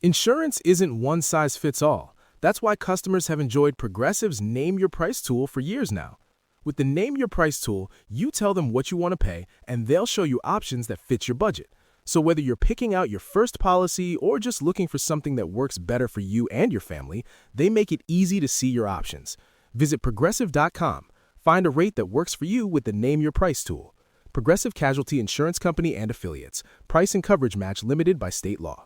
Insurance isn't one size fits all. That's why customers have enjoyed Progressive's Name Your Price tool for years now. With the Name Your Price tool, you tell them what you want to pay, and they'll show you options that fit your budget. So whether you're picking out your first policy or just looking for something that works better for you and your family, they make it easy to see your options. Visit Progressive.com. Find a rate that works for you with the Name Your Price tool. Progressive Casualty Insurance Company and Affiliates. Price and coverage match limited by state law.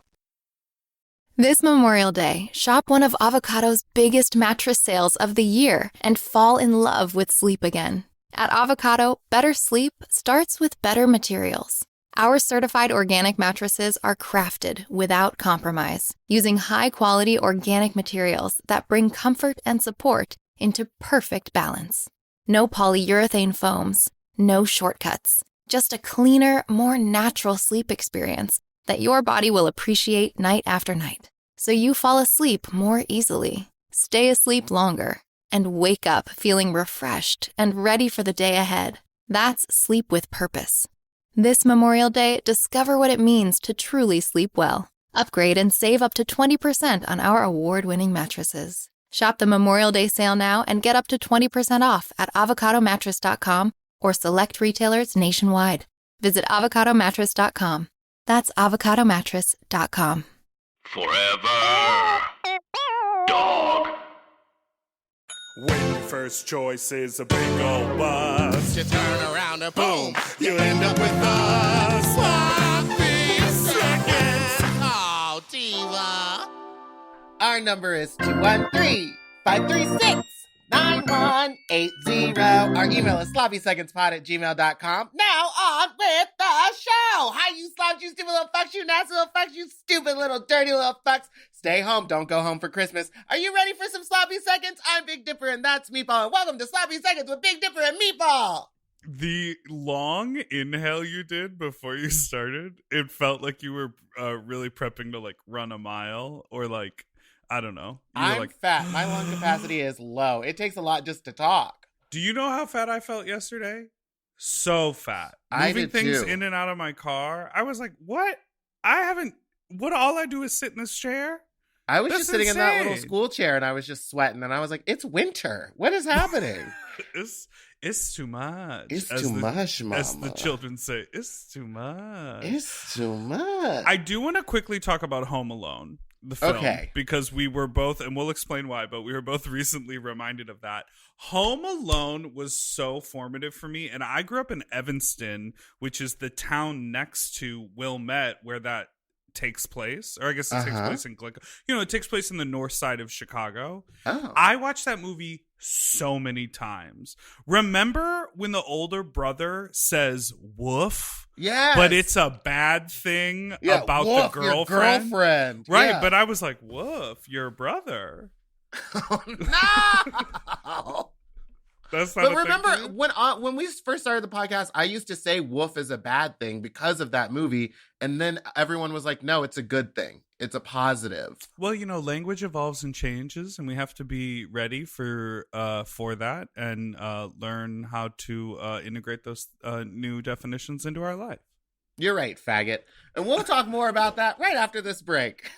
This Memorial Day, shop one of Avocado's biggest mattress sales of the year and fall in love with sleep again. At Avocado, better sleep starts with better materials. Our certified organic mattresses are crafted without compromise, using high-quality organic materials that bring comfort and support into perfect balance. No polyurethane foams, no shortcuts, just a cleaner, more natural sleep experience that your body will appreciate night after night. So you fall asleep more easily, stay asleep longer, and wake up feeling refreshed and ready for the day ahead. That's sleep with purpose. This Memorial Day, discover what it means to truly sleep well. Upgrade and save up to 20% on our award-winning mattresses. Shop the Memorial Day sale now and get up to 20% off at avocadomattress.com or select retailers nationwide. Visit avocadomattress.com. That's avocadomattress.com. Forever. Dog. When your first choice is a big old bus, You turn around and boom, you end up with us. sloppy seconds. Oh, diva. Our number is 213-536-9180. Our email is sloppysecondspod@gmail.com. Now on with the show. Hi, you slops, you stupid little fucks, you nasty little fucks, you stupid little dirty little fucks. Stay home, don't go home for Christmas. Are you ready for some sloppy seconds? I'm Big Dipper and that's Meatball. And welcome to Sloppy Seconds with Big Dipper and Meatball. The long inhale you did before you started, it felt like you were really prepping to like run a mile or like, I don't know. I'm fat. My lung capacity is low. It takes a lot just to talk. Do you know how fat I felt yesterday? So fat. I Moving did things too. in and out of my car. I was like, what? All I do is sit in this chair? I was That's just sitting in that little insane. school chair and I was just sweating and I was like, it's winter. What is happening? It's too much. It's as too the- much, mama. As the children say, it's too much. It's too much. I do want to quickly talk about Home Alone, the film, Okay. because we were both, and we'll explain why, but we were both recently reminded of that. Home Alone was so formative for me, and I grew up in Evanston, which is the town next to Wilmette, where that takes place, or I guess it takes place in Glico. It takes place in the north side of Chicago. Oh. I watched that movie so many times. Remember when the older brother says woof? Yes. But it's a bad thing about woof, the your girlfriend. girlfriend. Right, Yeah. but I was like, woof, your brother. Oh, no. That's not But a thing remember, for you? when we first started the podcast, I used to say woof is a bad thing because of that movie. And then everyone was like, no, it's a good thing. It's a positive. Well, language evolves and changes, and we have to be ready for that and learn how to integrate those new definitions into our life. You're right, faggot. And we'll talk more about that right after this break.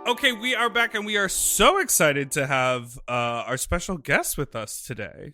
Okay, we are back, and we are so excited to have our special guest with us today.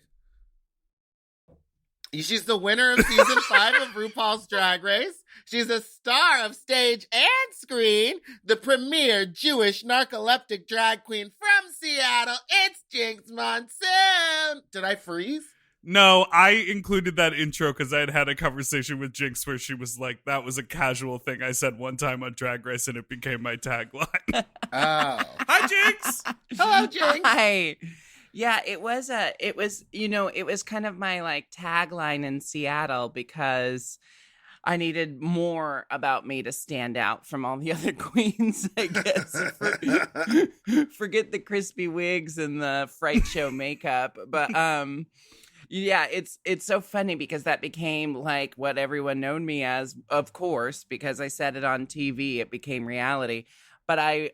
She's the winner of season 5 of RuPaul's Drag Race. She's a star of stage and screen, the premier Jewish narcoleptic drag queen from Seattle. It's Jinkx Monsoon. Did I freeze? No, I included that intro because I had a conversation with Jinkx where she was like, that was a casual thing I said one time on Drag Race, and it became my tagline. Oh. Hi, Jinkx. Hello, Jinkx. Hi. Yeah, it was kind of my like tagline in Seattle because I needed more about me to stand out from all the other queens, I guess. Forget the crispy wigs and the fright show makeup. But yeah, it's so funny because that became like what everyone known me as, of course, because I said it on TV, it became reality. but I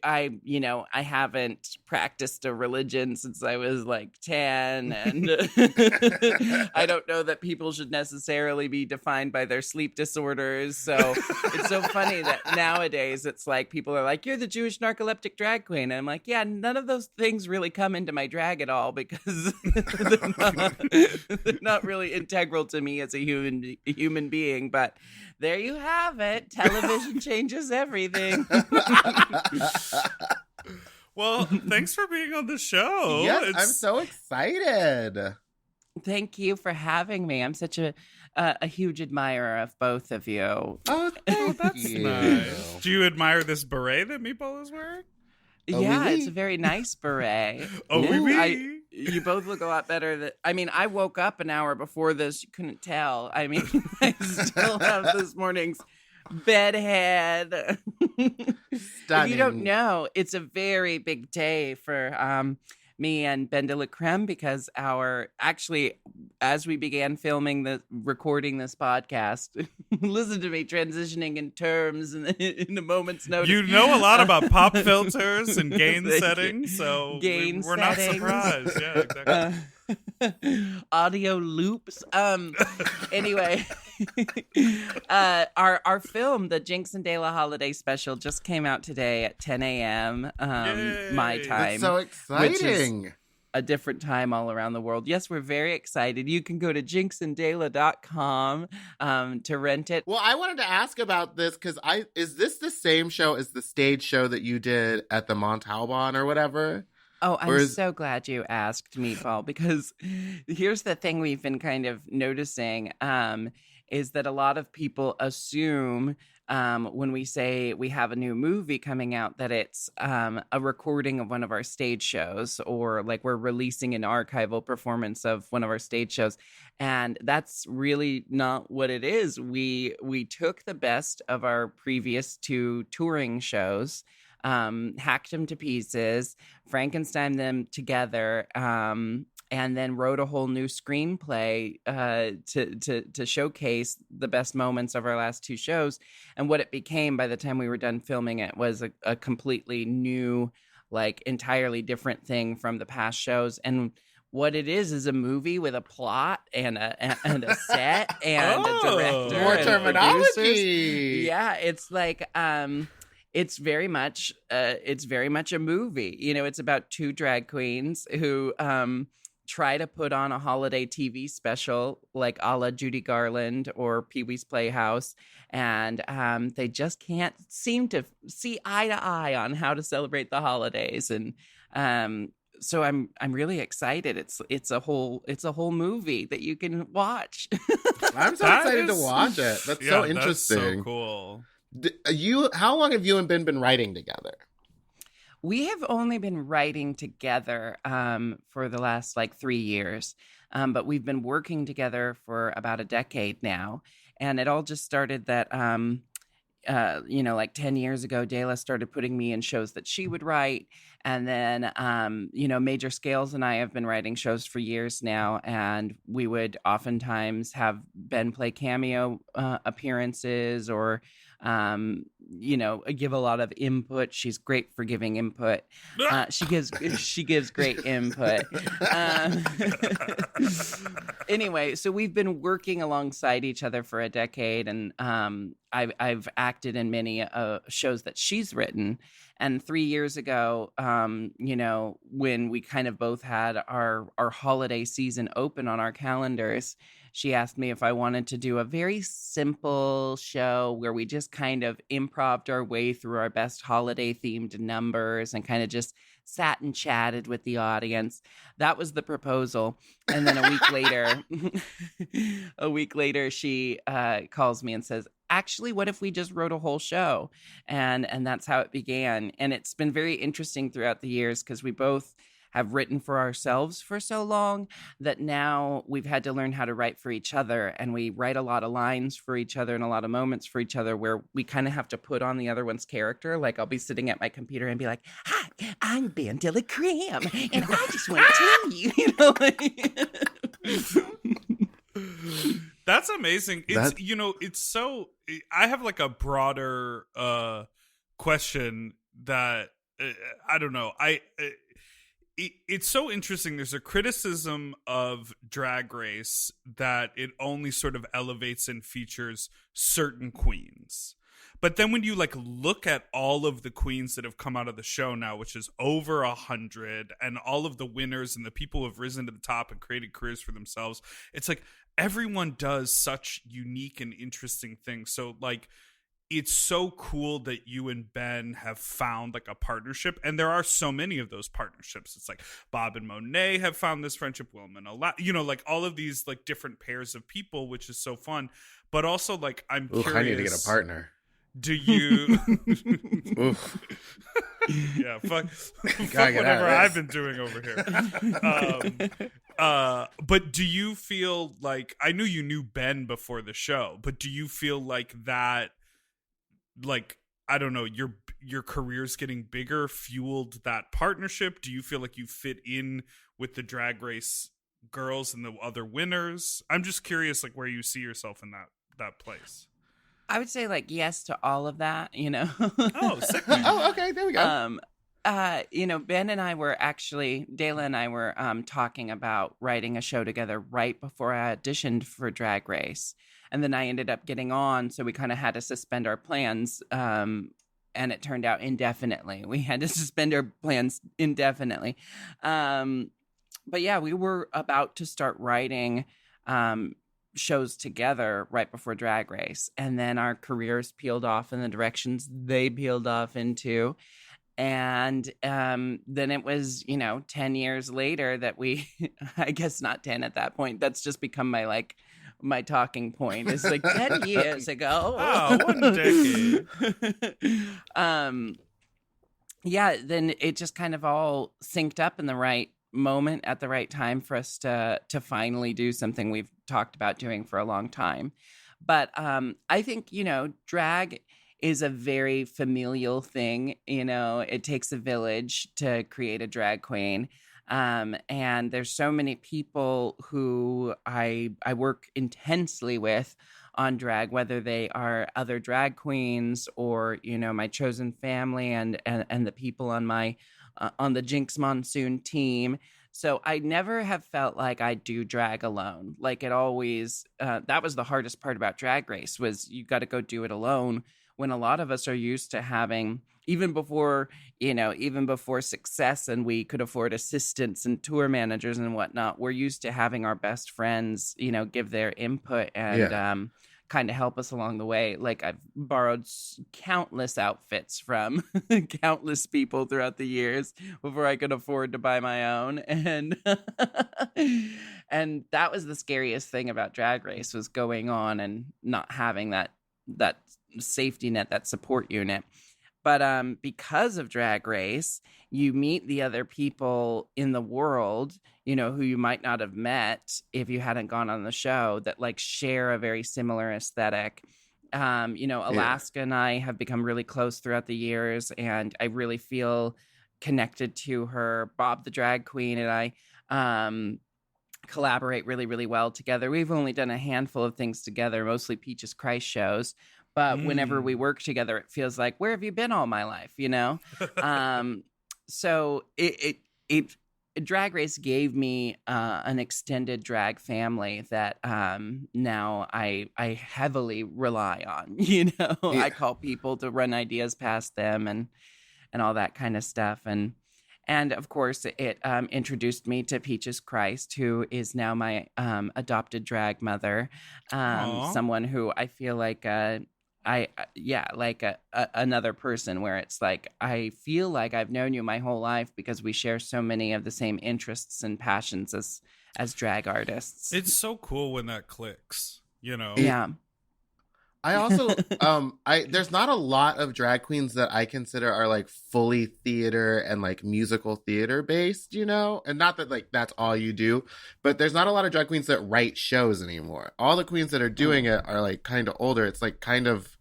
haven't practiced a religion since I was like 10, and I don't know that people should necessarily be defined by their sleep disorders. So it's so funny that nowadays it's like people are like, "You're the Jewish narcoleptic drag queen," and I'm like, "Yeah, none of those things really come into my drag at all because they're not really integral to me as a human being." But there you have it. Television changes everything. Well, thanks for being on the show. Yes, I'm so excited. Thank you for having me. I'm such a huge admirer of both of you. Oh, that's nice. Do you admire this beret that Meatball is wearing? Yeah, it's a very nice beret. You both look a lot better I woke up an hour before this. You couldn't tell. I mean, I still have this morning's bedhead. Stunning. If you don't know, it's a very big day for me and Ben de la Creme because as we began recording this podcast, listen to me transitioning in terms in a moment's notice. You know a lot about pop filters and gain settings, so we're not surprised. Yeah, exactly. Audio loops. Anyway, our film, the Jinkx and Dela holiday special, just came out today at 10 a.m. My time. That's so exciting. Which is a different time all around the world. Yes, we're very excited. You can go to jinxanddela.com to rent it. Well, I wanted to ask about this because is this the same show as the stage show that you did at the Montalban or whatever? Oh, I'm so glad you asked, Meatball, because here's the thing we've been kind of noticing is that a lot of people assume when we say we have a new movie coming out that it's a recording of one of our stage shows or like we're releasing an archival performance of one of our stage shows. And that's really not what it is. We took the best of our previous 2 touring shows, hacked them to pieces, Frankenstein them together, and then wrote a whole new screenplay to showcase the best moments of our last 2 shows. And what it became by the time we were done filming it was a completely new, like entirely different thing from the past shows. And what it is a movie with a plot and a set and a director. More and terminology. producers. Yeah, it's like it's very much a movie. You know, it's about 2 drag queens who try to put on a holiday TV special like a la Judy Garland or Pee-wee's Playhouse, and they just can't seem to see eye to eye on how to celebrate the holidays. And so I'm really excited. It's a whole movie that you can watch. I'm so excited to watch it. That's so interesting. That's so cool. How long have you and Ben been writing together? We have only been writing together for the last 3 years, but we've been working together for about a decade now. And it all just started that, 10 years ago, Dela started putting me in shows that she would write. And then, Major Scales and I have been writing shows for years now. And we would oftentimes have Ben play cameo appearances or give a lot of input. She's great for giving input. She gives great input. Anyway, so we've been working alongside each other for a decade, and I've acted in many shows that she's written. And 3 years ago, when we kind of both had our holiday season open on our calendars, she asked me if I wanted to do a very simple show where we just kind of improv'd our way through our best holiday themed numbers and kind of just sat and chatted with the audience. That was the proposal. And then a week later, she calls me and says, actually, what if we just wrote a whole show? And that's how it began. And it's been very interesting throughout the years because we both have written for ourselves for so long that now we've had to learn how to write for each other. And we write a lot of lines for each other and a lot of moments for each other where we kind of have to put on the other one's character. Like I'll be sitting at my computer and be like, hi, I'm Ben de la Creme, and I just want to tell you, That's amazing. It's so, I have like a broader question that I don't know. It's so interesting. There's a criticism of Drag Race that it only sort of elevates and features certain queens. But then when you like look at all of the queens that have come out of the show now, which is over 100, and all of the winners and the people who have risen to the top and created careers for themselves, it's like everyone does such unique and interesting things. So like, it's so cool that you and Ben have found like a partnership, and there are so many of those partnerships. It's like Bob and Monet have found this friendship, Wilma and like all of these like different pairs of people, which is so fun. But also like, I'm curious. I need to get a partner. Do you? Yeah, fuck whatever I've been doing over here. But do you feel like, I knew you knew Ben before the show, but do you feel like that? Like, I don't know, your career's getting bigger that partnership? Do you feel like you fit in with the Drag Race girls and the other winners? I'm just curious, like, where you see yourself in that place. I would say like yes to all of that, you know. Oh, sick. Oh, okay, there we go. You know, Ben and I were actually, Dela and I were talking about writing a show together right before I auditioned for Drag Race. And then I ended up getting on, so we kind of had to suspend our plans, and it turned out indefinitely. We had to suspend our plans indefinitely. But yeah, we were about to start writing shows together right before Drag Race. And then our careers peeled off in the directions they peeled off into. And then it was, 10 years later that we, I guess not 10 at that point. That's just become my talking point. It's like 10 years ago. Oh, 1 decade. Yeah, then it just kind of all synced up in the right moment at the right time for us to finally do something we've talked about doing for a long time. But I think, drag is a very familial thing. It takes a village to create a drag queen. And there's so many people who I work intensely with on drag, whether they are other drag queens or, my chosen family and the people on on the Jinkx Monsoon team. So I never have felt like I do drag alone. Like it always, that was the hardest part about Drag Race, was you got to go do it alone, when a lot of us are used to having, even before success and we could afford assistants and tour managers and whatnot, we're used to having our best friends, give their input and kind of help us along the way. Like I've borrowed countless outfits from countless people throughout the years before I could afford to buy my own. And and that was the scariest thing about Drag Race, was going on and not having that safety net, that support unit. But because of Drag Race, you meet the other people in the world, who you might not have met if you hadn't gone on the show, that like share a very similar aesthetic. Alaska and I have become really close throughout the years, and I really feel connected to her. Bob the drag queen and I collaborate really, really well together. We've only done a handful of things together, mostly Peaches Christ shows. But whenever we work together, it feels like, where have you been all my life? So it Drag Race gave me an extended drag family that now I heavily rely on. I call people to run ideas past them and all that kind of stuff. And of course, it introduced me to Peaches Christ, who is now my adopted drag mother, someone who I feel like another person, where it's like, I feel like I've known you my whole life because we share so many of the same interests and passions as drag artists. It's so cool when that clicks, Yeah. I also, there's not a lot of drag queens that I consider are like fully theater and like musical theater based, and not that like that's all you do, but there's not a lot of drag queens that write shows anymore. All the queens that are doing it are like kind of older. It's like kind of,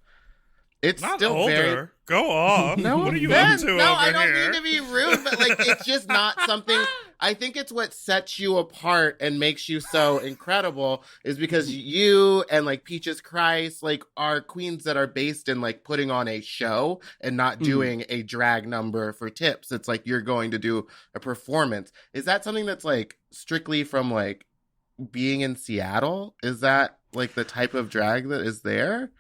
It's Not still older. very... Go off. No, what are you Ben, up to no, over I don't here? mean to be rude, but like it's just not something. I think it's what sets you apart and makes you so incredible is because you and like Peaches Christ like are queens that are based in like putting on a show and not doing a drag number for tips. It's like you're going to do a performance. Is that something that's like strictly from like being in Seattle? Is that like the type of drag that is there?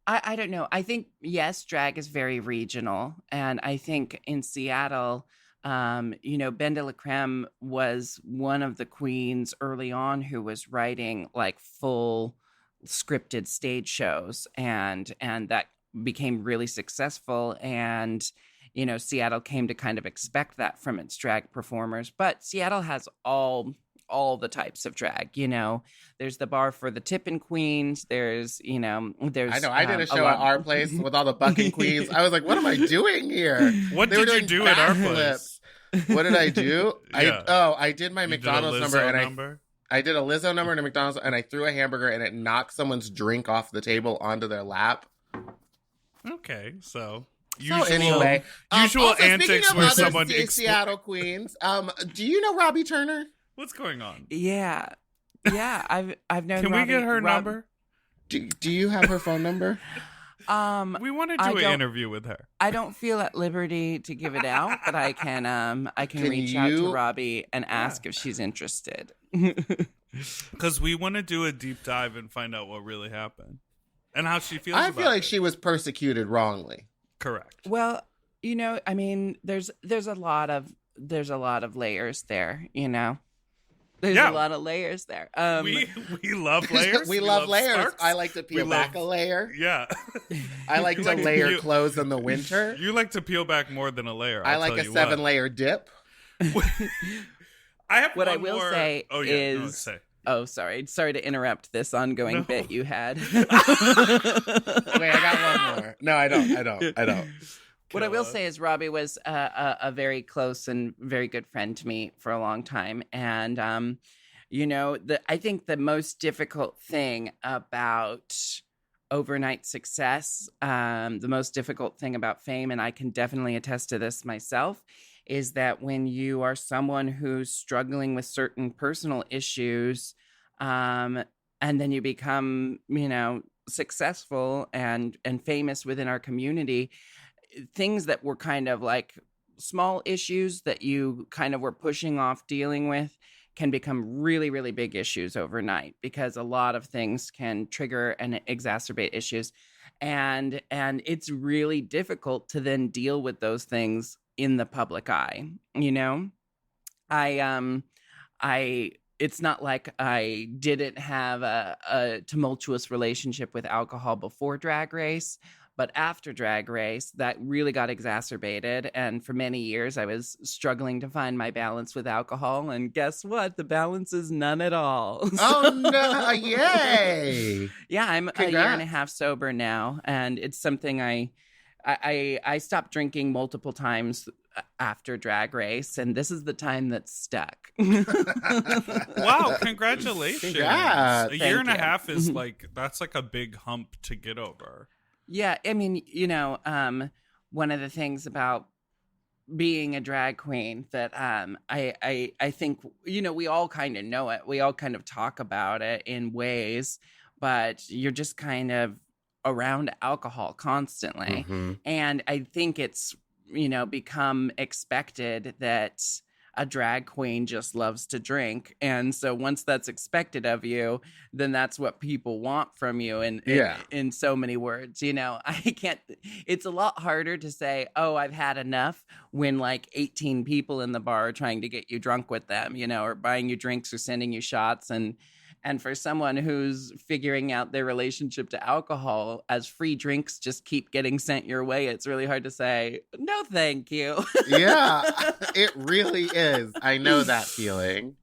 I don't know. I think, yes, drag is very regional. And I think in Seattle, Ben de la Creme was one of the queens early on who was writing like full scripted stage shows. And that became really successful. And, Seattle came to kind of expect that from its drag performers. But Seattle has all the types of drag, there's the bar for the tippin' queens. There's I know I did a show at our place with all the bucking queens. I was like, what am I doing here? What did you do at our place? What did I do? Yeah. I did my You McDonald's did a number Lizzo and number? I did a Lizzo number and a McDonald's and I threw a hamburger and it knocked someone's drink off the table onto their lap. Okay, so anyway, usual also, antics where someone Seattle queens. Do you know Robbie Turner? What's going on? Yeah. I've known. Can we get her number? Do you have her phone number? We want to do an interview with her. I don't feel at liberty to give it out, but I can reach out to Robbie and ask if she's interested. Because we want to do a deep dive and find out what really happened and how she feels. I feel like she was persecuted wrongly. Correct. Well, I mean, there's a lot of layers there. There's a lot of layers there. We love layers. we love layers. Sparks. I like to peel back a layer. Yeah. I like to layer clothes in the winter. You like to peel back more than a layer. I like a 7-layer dip. I will say is... No, say. Oh, sorry to interrupt this ongoing bit you had. Wait, I got one more. No, I don't. What I will say is Robbie was a very close and very good friend to me for a long time. And, I think the most difficult thing about overnight success, the most difficult thing about fame, and I can definitely attest to this myself, is that when you are someone who's struggling with certain personal issues, and then you become, successful and famous within our community, things that were kind of like small issues that you kind of were pushing off dealing with can become really, really big issues overnight because a lot of things can trigger and exacerbate issues. And it's really difficult to then deal with those things in the public eye. It's not like I didn't have a tumultuous relationship with alcohol before Drag Race, but after Drag Race, that really got exacerbated. And for many years, I was struggling to find my balance with alcohol. And guess what? The balance is none at all. Oh, no. Yay. Yeah, I'm Congrats. a year and a half sober now. And it's something I stopped drinking multiple times after Drag Race. And this is the time that's stuck. Wow. Congratulations. Congrats. A year and a half is that's like a big hump to get over. Yeah, I mean, one of the things about being a drag queen that I think, we all kind of know it. We all kind of talk about it in ways, but you're just kind of around alcohol constantly. Mm-hmm. And I think it's, become expected that a drag queen just loves to drink. And so once that's expected of you, then that's what people want from you in so many words. It's a lot harder to say, oh, I've had enough when like 18 people in the bar are trying to get you drunk with them, or buying you drinks or sending you shots. And for someone who's figuring out their relationship to alcohol as free drinks just keep getting sent your way, it's really hard to say, no, thank you. Yeah, it really is. I know that feeling.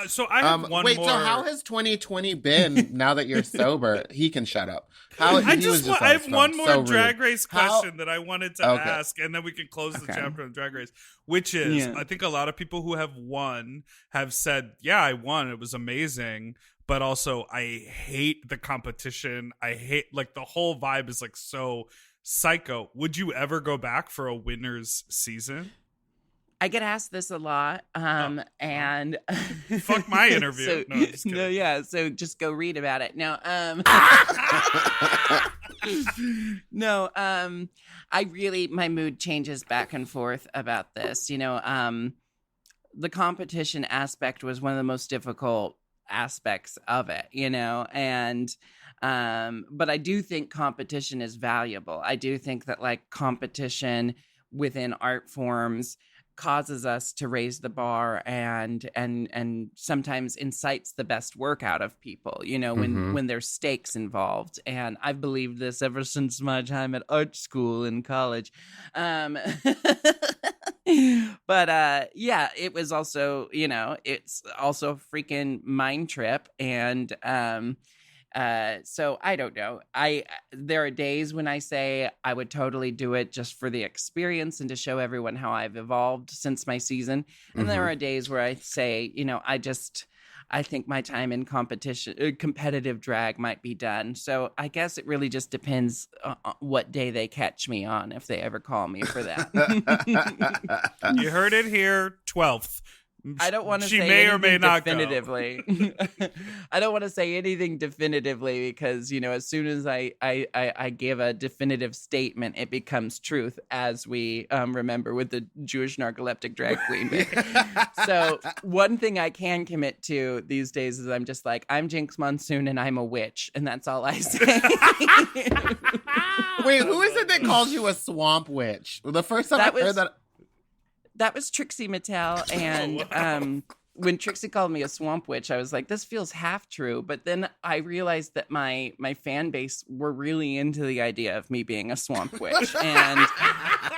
So I have one wait, more. so how has 2020 been now that you're sober? He can shut up. I have one more Drag Race question that I wanted to ask, and then we can close the chapter on Drag Race, which is, I think a lot of people who have won have said, yeah, I won. It was amazing. but also I hate the competition. I hate, like, the whole vibe is like so psycho. Would you ever go back for a winner's season? I get asked this a lot, and fuck my interview. So, no, I'm just kidding. No, yeah. So just go read about it. No, no. I really, my mood changes back and forth about this. You know, the competition aspect was one of the most difficult aspects of it. You know, and but I do think competition is valuable. I do think that, like, competition within art forms causes us to raise the bar and sometimes incites the best work out of people, you know, when there's stakes involved. And I've believed this ever since my time at art school in college. But yeah, it was also, you know, it's also a freaking mind trip. And so I don't know. There are days when I say I would totally do it just for the experience and to show everyone how I've evolved since my season. And there are days where I say, you know, I think my time in competitive drag might be done. So I guess it really just depends what day they catch me on, if they ever call me for that. You heard it here, 12th. I don't want to she say may anything or may not definitively. I don't want to say anything definitively because, you know, as soon as I give a definitive statement, it becomes truth, as we remember with the Jewish narcoleptic drag queen. So one thing I can commit to these days is I'm just like, I'm Jinkx Monsoon and I'm a witch. And that's all I say. Wait, who is it that calls you a swamp witch? The first time I heard that... That was Trixie Mattel, and when Trixie called me a swamp witch, I was like, this feels half true. But then I realized that my fan base were really into the idea of me being a swamp witch.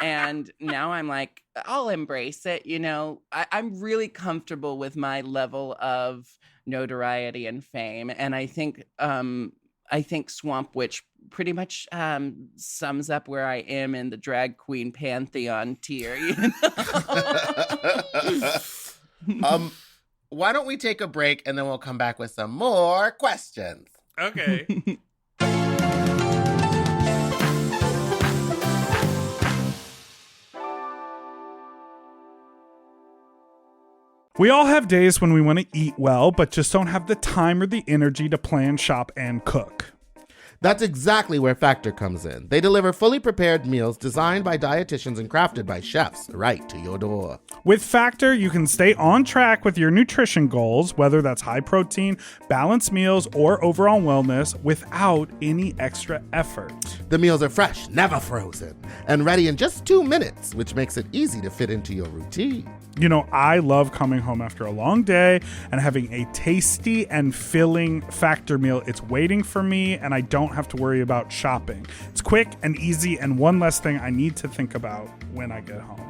And now I'm like, I'll embrace it. You know, I'm really comfortable with my level of notoriety and fame. And I think Swamp Witch pretty much sums up where I am in the drag queen pantheon tier. You know? Why don't we take a break and then we'll come back with some more questions? Okay. We all have days when we want to eat well, but just don't have the time or the energy to plan, shop, and cook. That's exactly where Factor comes in. They deliver fully prepared meals designed by dietitians and crafted by chefs right to your door. With Factor, you can stay on track with your nutrition goals, whether that's high protein, balanced meals, or overall wellness, without any extra effort. The meals are fresh, never frozen, and ready in just 2 minutes, which makes it easy to fit into your routine. You know, I love coming home after a long day and having a tasty and filling Factor meal. It's waiting for me, and I don't have to worry about shopping. It's quick and easy, and one less thing I need to think about when I get home.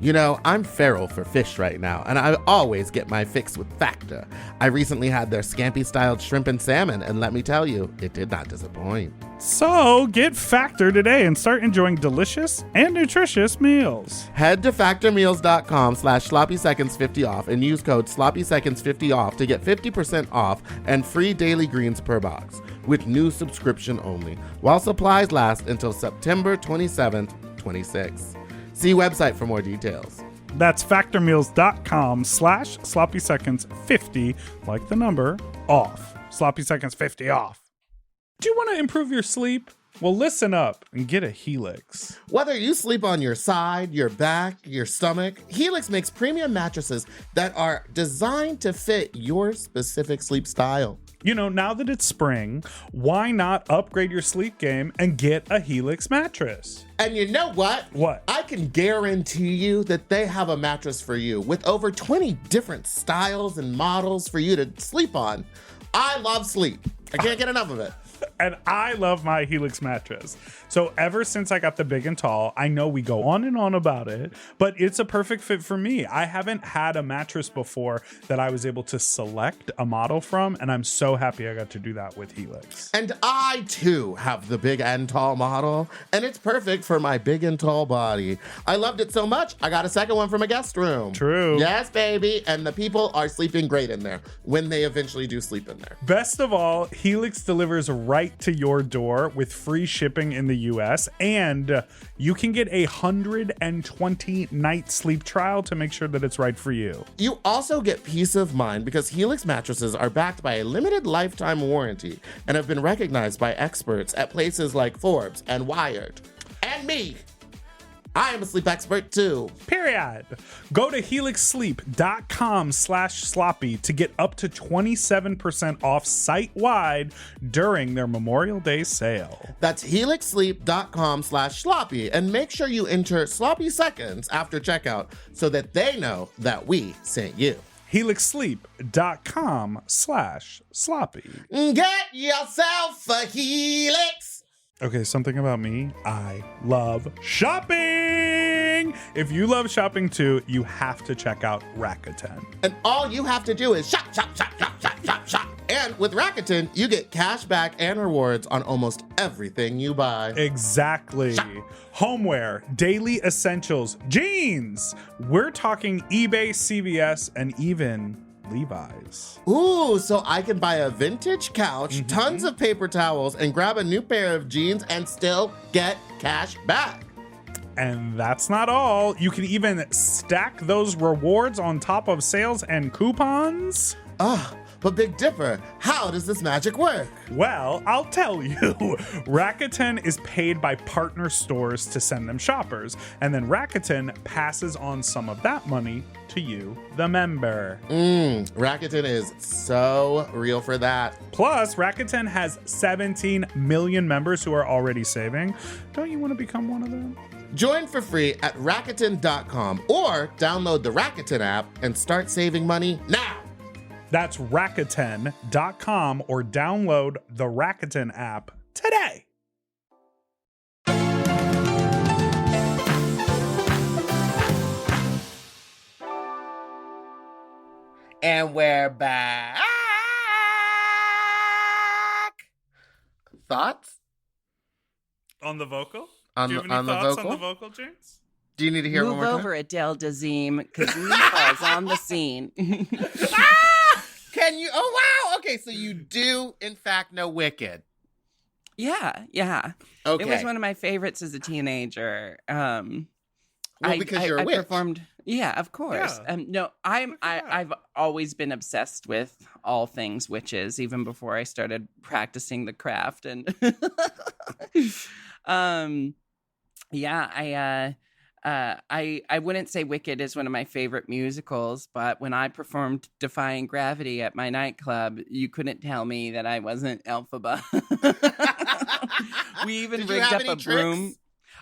You know, I'm feral for fish right now, and I always get my fix with Factor. I recently had their scampi-styled shrimp and salmon, and let me tell you, it did not disappoint. So get Factor today and start enjoying delicious and nutritious meals. Head to factormeals.com/sloppyseconds50off and use code sloppyseconds50off to get 50% off and free daily greens per box with new subscription only, while supplies last until September 27th, 26. See website for more details. That's factormeals.com/sloppyseconds50, like the number, off. Sloppy Seconds 50 off. Do you want to improve your sleep? Well, listen up and get a Helix. Whether you sleep on your side, your back, your stomach, Helix makes premium mattresses that are designed to fit your specific sleep style. You know, now that it's spring, why not upgrade your sleep game and get a Helix mattress? And you know what? What? I can guarantee you that they have a mattress for you with over 20 different styles and models for you to sleep on. I love sleep. I can't get enough of it. And I love my Helix mattress. So ever since I got the big and tall, I know we go on and on about it, but it's a perfect fit for me. I haven't had a mattress before that I was able to select a model from, and I'm so happy I got to do that with Helix. And I, too, have the big and tall model, and it's perfect for my big and tall body. I loved it so much, I got a second one from a guest room. True. Yes, baby. And the people are sleeping great in there when they eventually do sleep in there. Best of all, Helix delivers right to your door with free shipping in the US, and you can get a 120-night sleep trial to make sure that it's right for you. You also get peace of mind because Helix mattresses are backed by a limited lifetime warranty and have been recognized by experts at places like Forbes and Wired. And me. I am a sleep expert too. Period. Go to helixsleep.com/sloppy to get up to 27% off site-wide during their Memorial Day sale. That's helixsleep.com/sloppy, and make sure you enter sloppy seconds after checkout so that they know that we sent you. helixsleep.com/sloppy. Get yourself a Helix. Okay, something about me. I love shopping. If you love shopping too, you have to check out Rakuten. And all you have to do is shop, shop, shop, shop, shop, shop, shop. And with Rakuten, you get cash back and rewards on almost everything you buy. Exactly. Shop. Homeware, daily essentials, jeans. We're talking eBay, CVS, and even Levi's. Ooh, so I can buy a vintage couch, tons of paper towels, and grab a new pair of jeans and still get cash back. And that's not all. You can even stack those rewards on top of sales and coupons. But Big Dipper, how does this magic work? Well, I'll tell you. Rakuten is paid by partner stores to send them shoppers, and then Rakuten passes on some of that money to you, the member. Rakuten is so real for that. Plus, Rakuten has 17 million members who are already saving. Don't you want to become one of them? Join for free at Rakuten.com or download the Rakuten app and start saving money now. That's Rakuten.com or download the Rakuten app today. And we're back. Thoughts? On the vocal? On Do you have the- any on the thoughts vocal? on the vocal, Jinkx? Do you need to hear Move one more over, Adele Dazeem, because Meatball's on the scene. Can you? Oh, wow. Okay, so you do, in fact, know Wicked. Yeah. Okay. It was one of my favorites as a teenager. Because you're a witch. I performed. Yeah, of course. Yeah. No, I've always been obsessed with all things witches, even before I started practicing the craft. And I wouldn't say Wicked is one of my favorite musicals, but when I performed Defying Gravity at my nightclub, you couldn't tell me that I wasn't Elphaba. We even Did you rigged have up any a tricks? broom.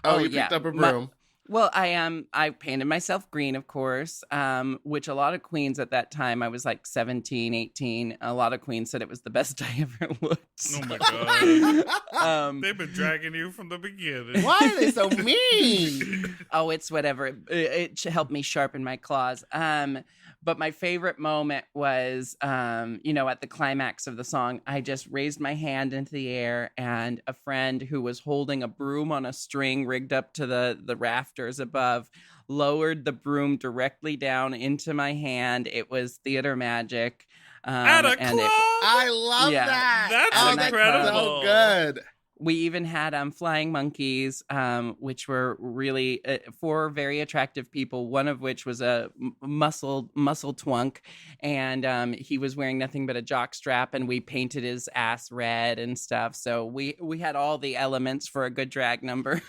Oh, you picked up a broom. Well, I painted myself green, of course, which a lot of queens at that time, I was like 17, 18. A lot of queens said it was the best I ever looked. Oh my God. They've been dragging you from the beginning. Why are they so mean? Oh, it's whatever. It helped me sharpen my claws. But my favorite moment was, at the climax of the song, I just raised my hand into the air, and a friend who was holding a broom on a string rigged up to the rafters above lowered the broom directly down into my hand. It was theater magic. At a club? I love that. That's incredible. So good. We even had flying monkeys, which were really four very attractive people, one of which was a muscle twunk, and he was wearing nothing but a jock strap, and we painted his ass red and stuff. So we had all the elements for a good drag number.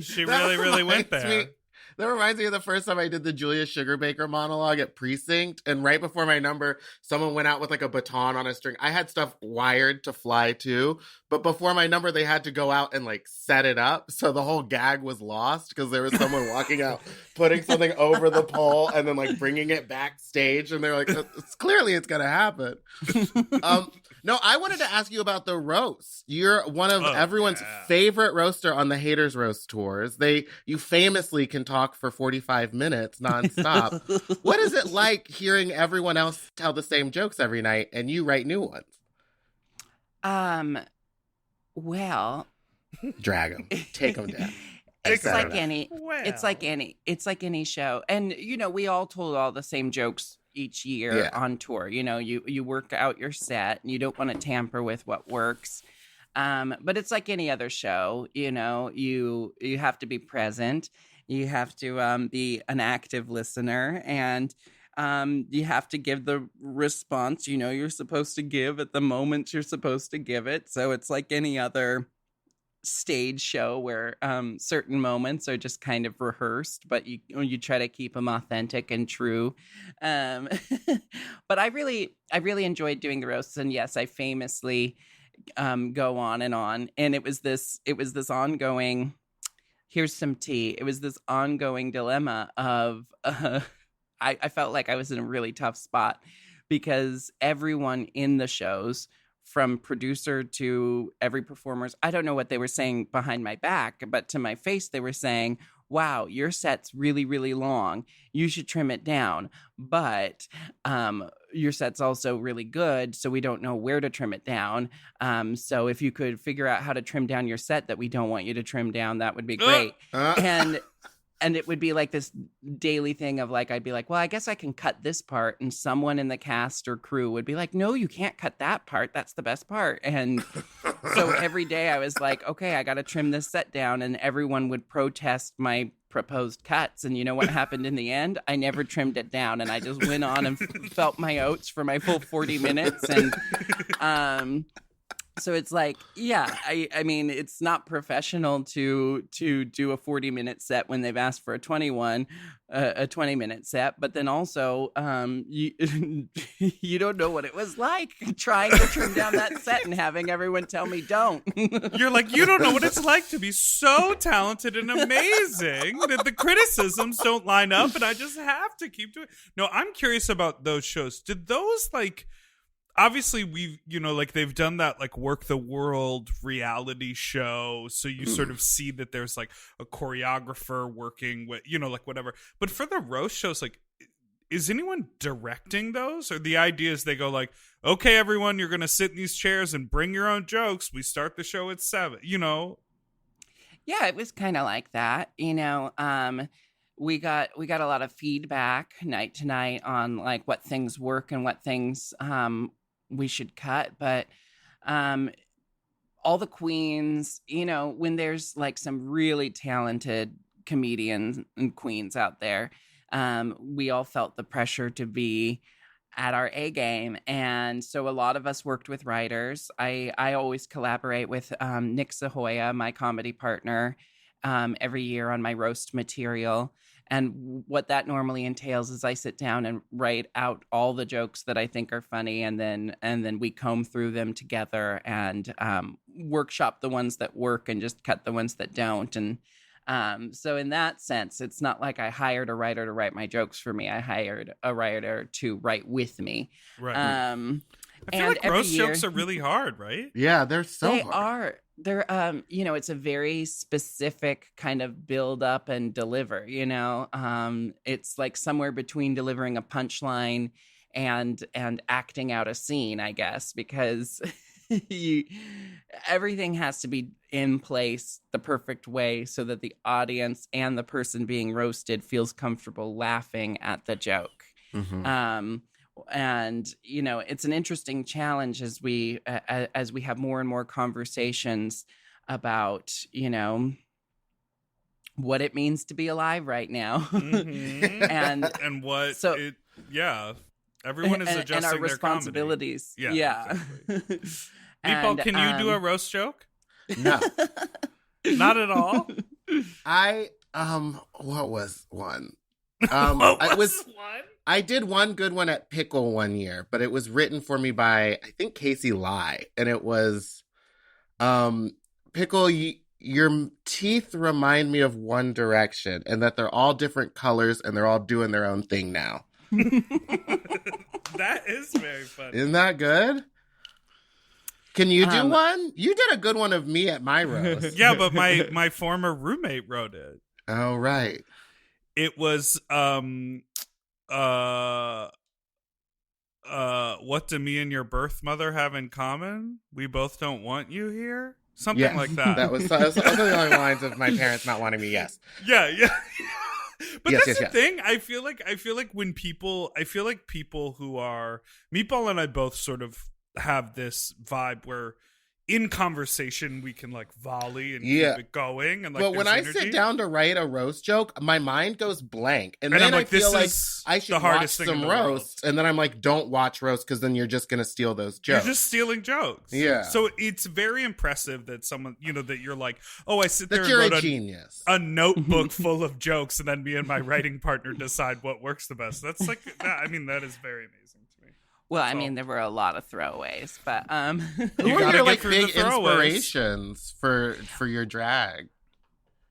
She really went there. That reminds me of the first time I did the Julia Sugarbaker monologue at Precinct. And right before my number, someone went out with like a baton on a string. I had stuff wired to fly too. But before my number, they had to go out and like set it up. So the whole gag was lost because there was someone walking out, putting something over the pole and then like bringing it backstage. And they're like, it's going to happen. No, I wanted to ask you about the roast. You're one of everyone's favorite roaster on the Haters Roast tours. You famously can talk for 45 minutes nonstop. What is it like hearing everyone else tell the same jokes every night and you write new ones? Well, drag them, take them down. It's like any show. And, we all told all the same jokes each year on tour. You work out your set and you don't want to tamper with what works. But it's like any other show, you have to be present. You have to be an active listener, and you have to give the response, you're supposed to give at the moment you're supposed to give it. So it's like any other stage show where certain moments are just kind of rehearsed, but you try to keep them authentic and true. But I really enjoyed doing the roasts, and yes, I famously go on, and it was this ongoing. Here's some tea. It was this ongoing dilemma of I felt like I was in a really tough spot because everyone in the shows, from producer to every performers, I don't know what they were saying behind my back, but to my face, they were saying, wow, your set's really, really long. You should trim it down. But your set's also really good, so we don't know where to trim it down. So if you could figure out how to trim down your set that we don't want you to trim down, that would be great. And it would be like this daily thing of like, I'd be like, well, I guess I can cut this part. And someone in the cast or crew would be like, no, you can't cut that part. That's the best part. And so every day I was like, okay, I got to trim this set down. And everyone would protest my proposed cuts. And you know what happened in the end? I never trimmed it down. And I just went on and felt my oats for my full 40 minutes. And, so it's like, yeah, I mean, it's not professional to do a 40-minute set when they've asked for a 20-minute set. But then also, you don't know what it was like trying to trim down that set and having everyone tell me don't. You're like, you don't know what it's like to be so talented and amazing that the criticisms don't line up and I just have to keep doing. No, I'm curious about those shows. Did those like... Obviously, we've, like they've done that like Work the World reality show. So you sort of see that there's like a choreographer working with, like whatever. But for the roast shows, like, is anyone directing those? Or the idea is they go like, okay, everyone, you're going to sit in these chairs and bring your own jokes. We start the show at 7, Yeah, it was kind of like that, we got a lot of feedback night to night on like what things work and what things we should cut. But all the queens, when there's like some really talented comedians and queens out there, we all felt the pressure to be at our A game. And so a lot of us worked with writers. I always collaborate with Nick Sahoya, my comedy partner, every year on my roast material. And what that normally entails is I sit down and write out all the jokes that I think are funny, and then we comb through them together and workshop the ones that work and just cut the ones that don't. And so in that sense, it's not like I hired a writer to write my jokes for me. I hired a writer to write with me. Right. I feel like roast jokes are really hard, right? Yeah, they're they hard. They're it's a very specific kind of build up and deliver, it's like somewhere between delivering a punchline and acting out a scene, I guess, because everything has to be in place the perfect way so that the audience and the person being roasted feels comfortable laughing at the joke. Mm-hmm. And it's an interesting challenge as we have more and more conversations about what it means to be alive right now. Mm-hmm. and what everyone is adjusting and our their responsibilities. Comedy. Yeah. Exactly. Meatball, can you do a roast joke? No. Not at all? What was one? One? I did one good one at Pickle one year, but it was written for me by, I think, Casey Lai. And it was, Pickle, your teeth remind me of One Direction, and that they're all different colors and they're all doing their own thing now. That is very funny. Isn't that good? Can you do one? You did a good one of me at my roast. Yeah, but my former roommate wrote it. Oh, right. It was what do me and your birth mother have in common? We both don't want you here. Something like that. That was also along the lines of my parents not wanting me. Yes. Yeah. But Yes, that's the yes. thing. I feel like people who are Meatball and I both sort of have this vibe where in conversation we can like volley and keep it going, and like. But when I energy. sit down to write a roast joke, my mind goes blank, and then I'm I like, feel like this I is should the watch hardest thing in some the world. roasts, and then I'm like, don't watch roasts because then you're just gonna steal those jokes. You're just stealing jokes. Yeah. So it's very impressive that someone, that you're like, oh, I sit there that and you're wrote a genius. a notebook full of jokes, and then me and my writing partner decide what works the best. That's like, that is very amazing to me. Well, I mean, there were a lot of throwaways, but Who are gotta your get like through big the throwaways. inspirations for your drag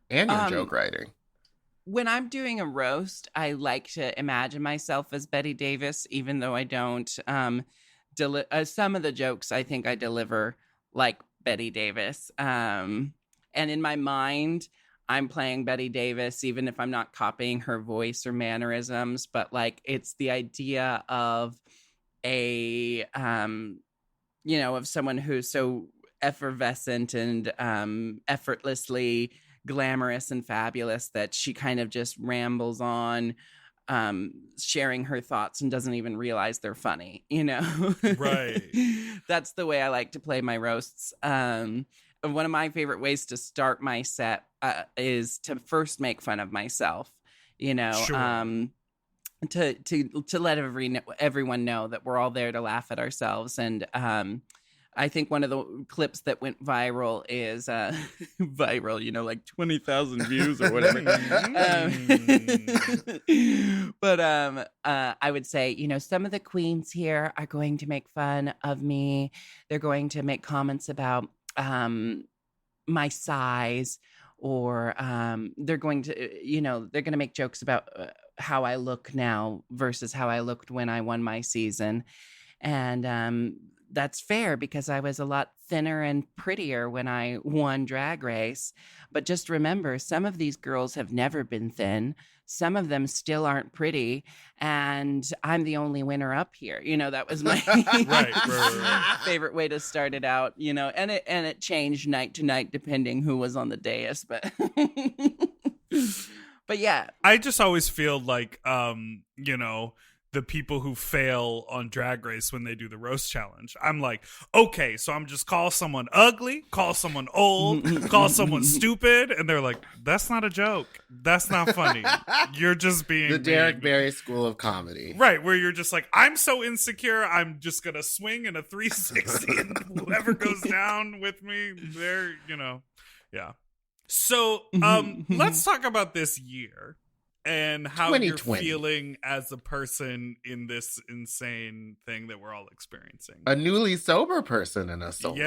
and your joke writing? when I'm doing a roast, I like to imagine myself as Betty Davis, even though I don't. Some of the jokes I think I deliver like Betty Davis. And in my mind, I'm playing Betty Davis, even if I'm not copying her voice or mannerisms. But like, it's the idea of of someone who's so effervescent and effortlessly glamorous and fabulous that she kind of just rambles on, sharing her thoughts and doesn't even realize they're funny, Right. That's the way I like to play my roasts. One of my favorite ways to start my set is to first make fun of myself, Sure. to let everyone know that we're all there to laugh at ourselves. And I think one of the clips that went viral is viral, like 20,000 views or whatever. But I would say, some of the queens here are going to make fun of me. They're going to make comments about my size, or they're going to make jokes about how I look now versus how I looked when I won my season. And that's fair because I was a lot thinner and prettier when I won Drag Race. But just remember, some of these girls have never been thin. Some of them still aren't pretty. And I'm the only winner up here. That was my right. favorite way to start it out, and it changed night to night depending who was on the dais. But but yeah. I just always feel like, the people who fail on Drag Race when they do the roast challenge. I'm like, okay, so I'm just call someone ugly, call someone old, call someone stupid, and they're like, that's not a joke. That's not funny. You're just being the Derek Barry School of Comedy. Right, where you're just like, I'm so insecure, I'm just gonna swing in a 360 and whoever goes down with me, they're, yeah. So let's talk about this year and how you're feeling as a person in this insane thing that we're all experiencing. A newly sober person in a sober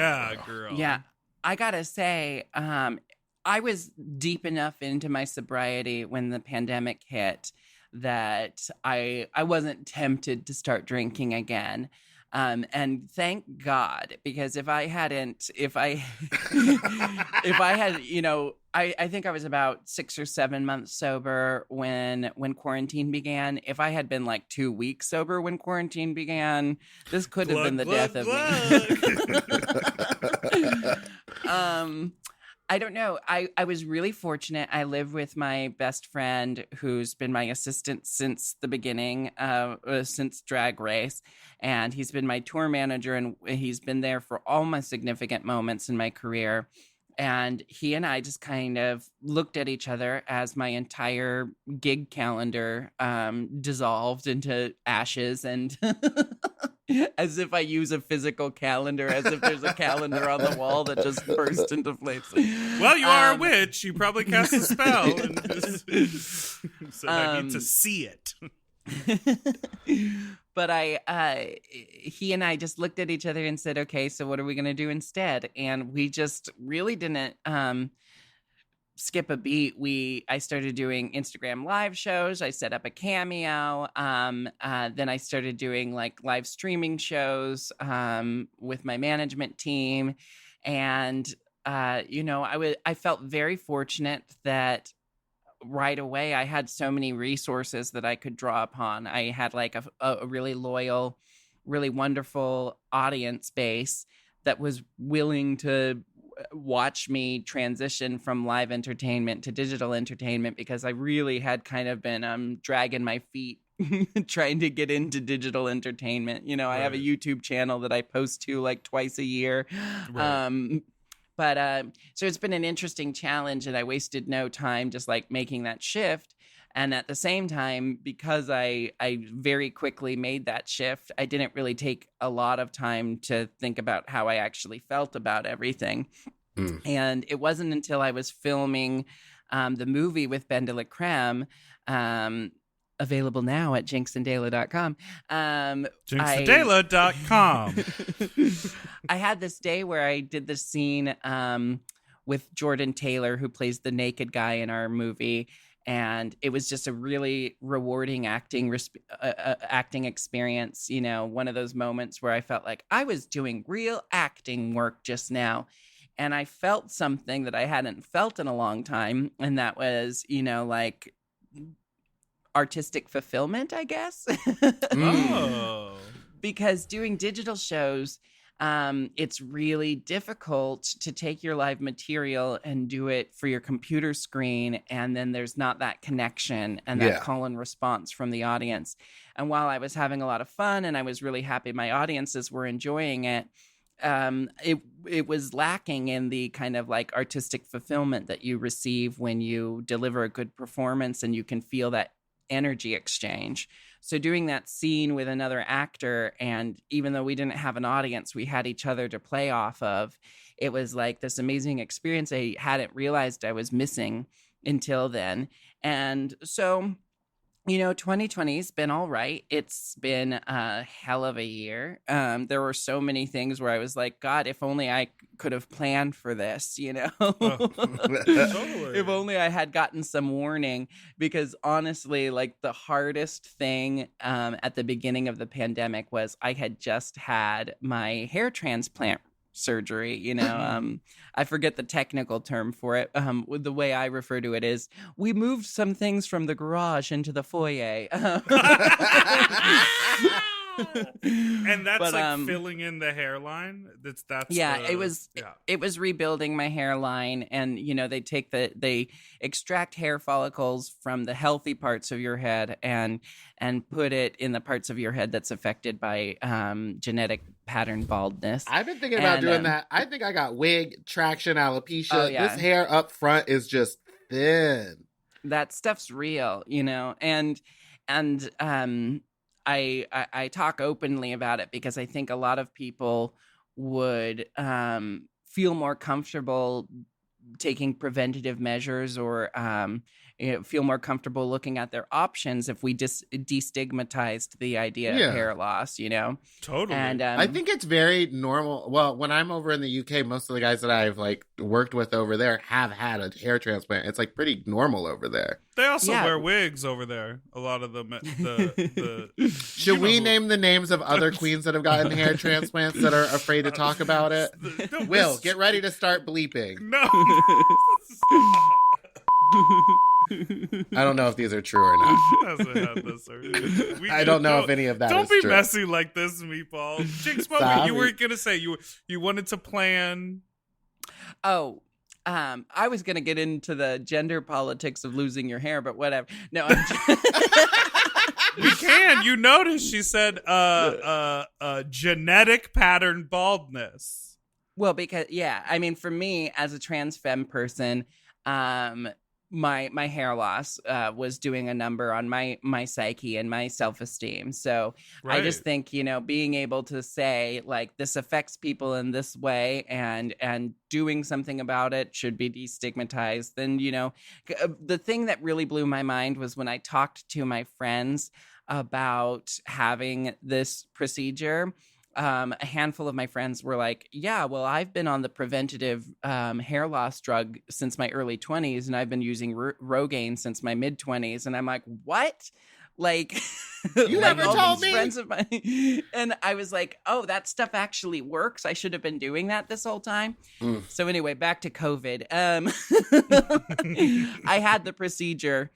girl. Yeah, I gotta say, I was deep enough into my sobriety when the pandemic hit that I wasn't tempted to start drinking again. And thank God, because if I had, I think I was about 6 or 7 months sober when quarantine began. If I had been like 2 weeks sober when quarantine began, this could have been the death of me. I don't know. I was really fortunate. I live with my best friend who's been my assistant since the beginning, since Drag Race. And he's been my tour manager, and he's been there for all my significant moments in my career. And he and I just kind of looked at each other as my entire gig calendar dissolved into ashes, and as if I use a physical calendar, as if there's a calendar on the wall that just burst into flames. Well, you are a witch. You probably cast a spell. And so I need to see it. But he and I just looked at each other and said, okay, so what are we going to do instead? And we just really didn't skip a beat, I started doing Instagram live shows. I set up a Cameo. Then I started doing like live streaming shows with my management team. And I felt very fortunate that right away I had so many resources that I could draw upon. I had like a really loyal, really wonderful audience base that was willing to watch me transition from live entertainment to digital entertainment, because I really had kind of been dragging my feet trying to get into digital entertainment. I have a YouTube channel that I post to like twice a year. Right. So it's been an interesting challenge, and I wasted no time just like making that shift. And at the same time, because I very quickly made that shift, I didn't really take a lot of time to think about how I actually felt about everything. And it wasn't until I was filming the movie with Ben de la Creme, available now at jinxanddela.com. Jinxanddela.com. I had this day where I did this scene with Jordan Taylor, who plays the naked guy in our movie. And it was just a really rewarding acting experience. One of those moments where I felt like I was doing real acting work just now. And I felt something that I hadn't felt in a long time. And that was, like artistic fulfillment, I guess. Oh. Because doing digital shows, it's really difficult to take your live material and do it for your computer screen, and then there's not that connection and that call and response from the audience. And while I was having a lot of fun and I was really happy my audiences were enjoying it, it was lacking in the kind of like artistic fulfillment that you receive when you deliver a good performance and you can feel that energy exchange. So doing that scene with another actor, and even though we didn't have an audience, we had each other to play off of. It was like this amazing experience I hadn't realized I was missing until then. And so, 2020's been all right. It's been a hell of a year. There were so many things where I was like, God, if only I could have planned for this, Totally. If only I had gotten some warning. Because honestly, like the hardest thing at the beginning of the pandemic was I had just had my hair transplant surgery. I forget the technical term for it. The way I refer to it is we moved some things from the garage into the foyer. And that's filling in the hairline. It was rebuilding my hairline, and they extract hair follicles from the healthy parts of your head and put it in the parts of your head that's affected by genetic pattern baldness. I've been thinking about doing that. I think I got wig traction alopecia. Oh, yeah. This hair up front is just thin. That stuff's real, and I talk openly about it because I think a lot of people would feel more comfortable taking preventative measures, or feel more comfortable looking at their options if we just destigmatized the idea of hair loss, Totally. And I think it's very normal. Well, when I'm over in the UK, most of the guys that I've like worked with over there have had a hair transplant. It's like pretty normal over there. They also wear wigs over there. A lot of them. Should we name the names of other queens that have gotten hair transplants that are afraid to talk about it? Will, get ready to start bleeping. No. I don't know if these are true or not. I don't know if any of that is true. Don't be messy like this, Meatball. Jinkx, what you were going to say? You wanted to plan... Oh, I was going to get into the gender politics of losing your hair, but whatever. No, we can. You noticed she said genetic pattern baldness. Well, because, for me, as a trans femme person, my hair loss was doing a number on my psyche and my self-esteem. So I just think, being able to say, like, this affects people in this way, and doing something about it should be destigmatized. Then, the thing that really blew my mind was when I talked to my friends about having this procedure. a handful of my friends were like, yeah, well, I've been on the preventative hair loss drug since my early 20s, and I've been using Rogaine since my mid 20s. And I'm like, what? Like, You like never all told these me. friends of mine. And I was like, oh, that stuff actually works. I should have been doing that this whole time. So anyway, back to COVID. I had the procedure,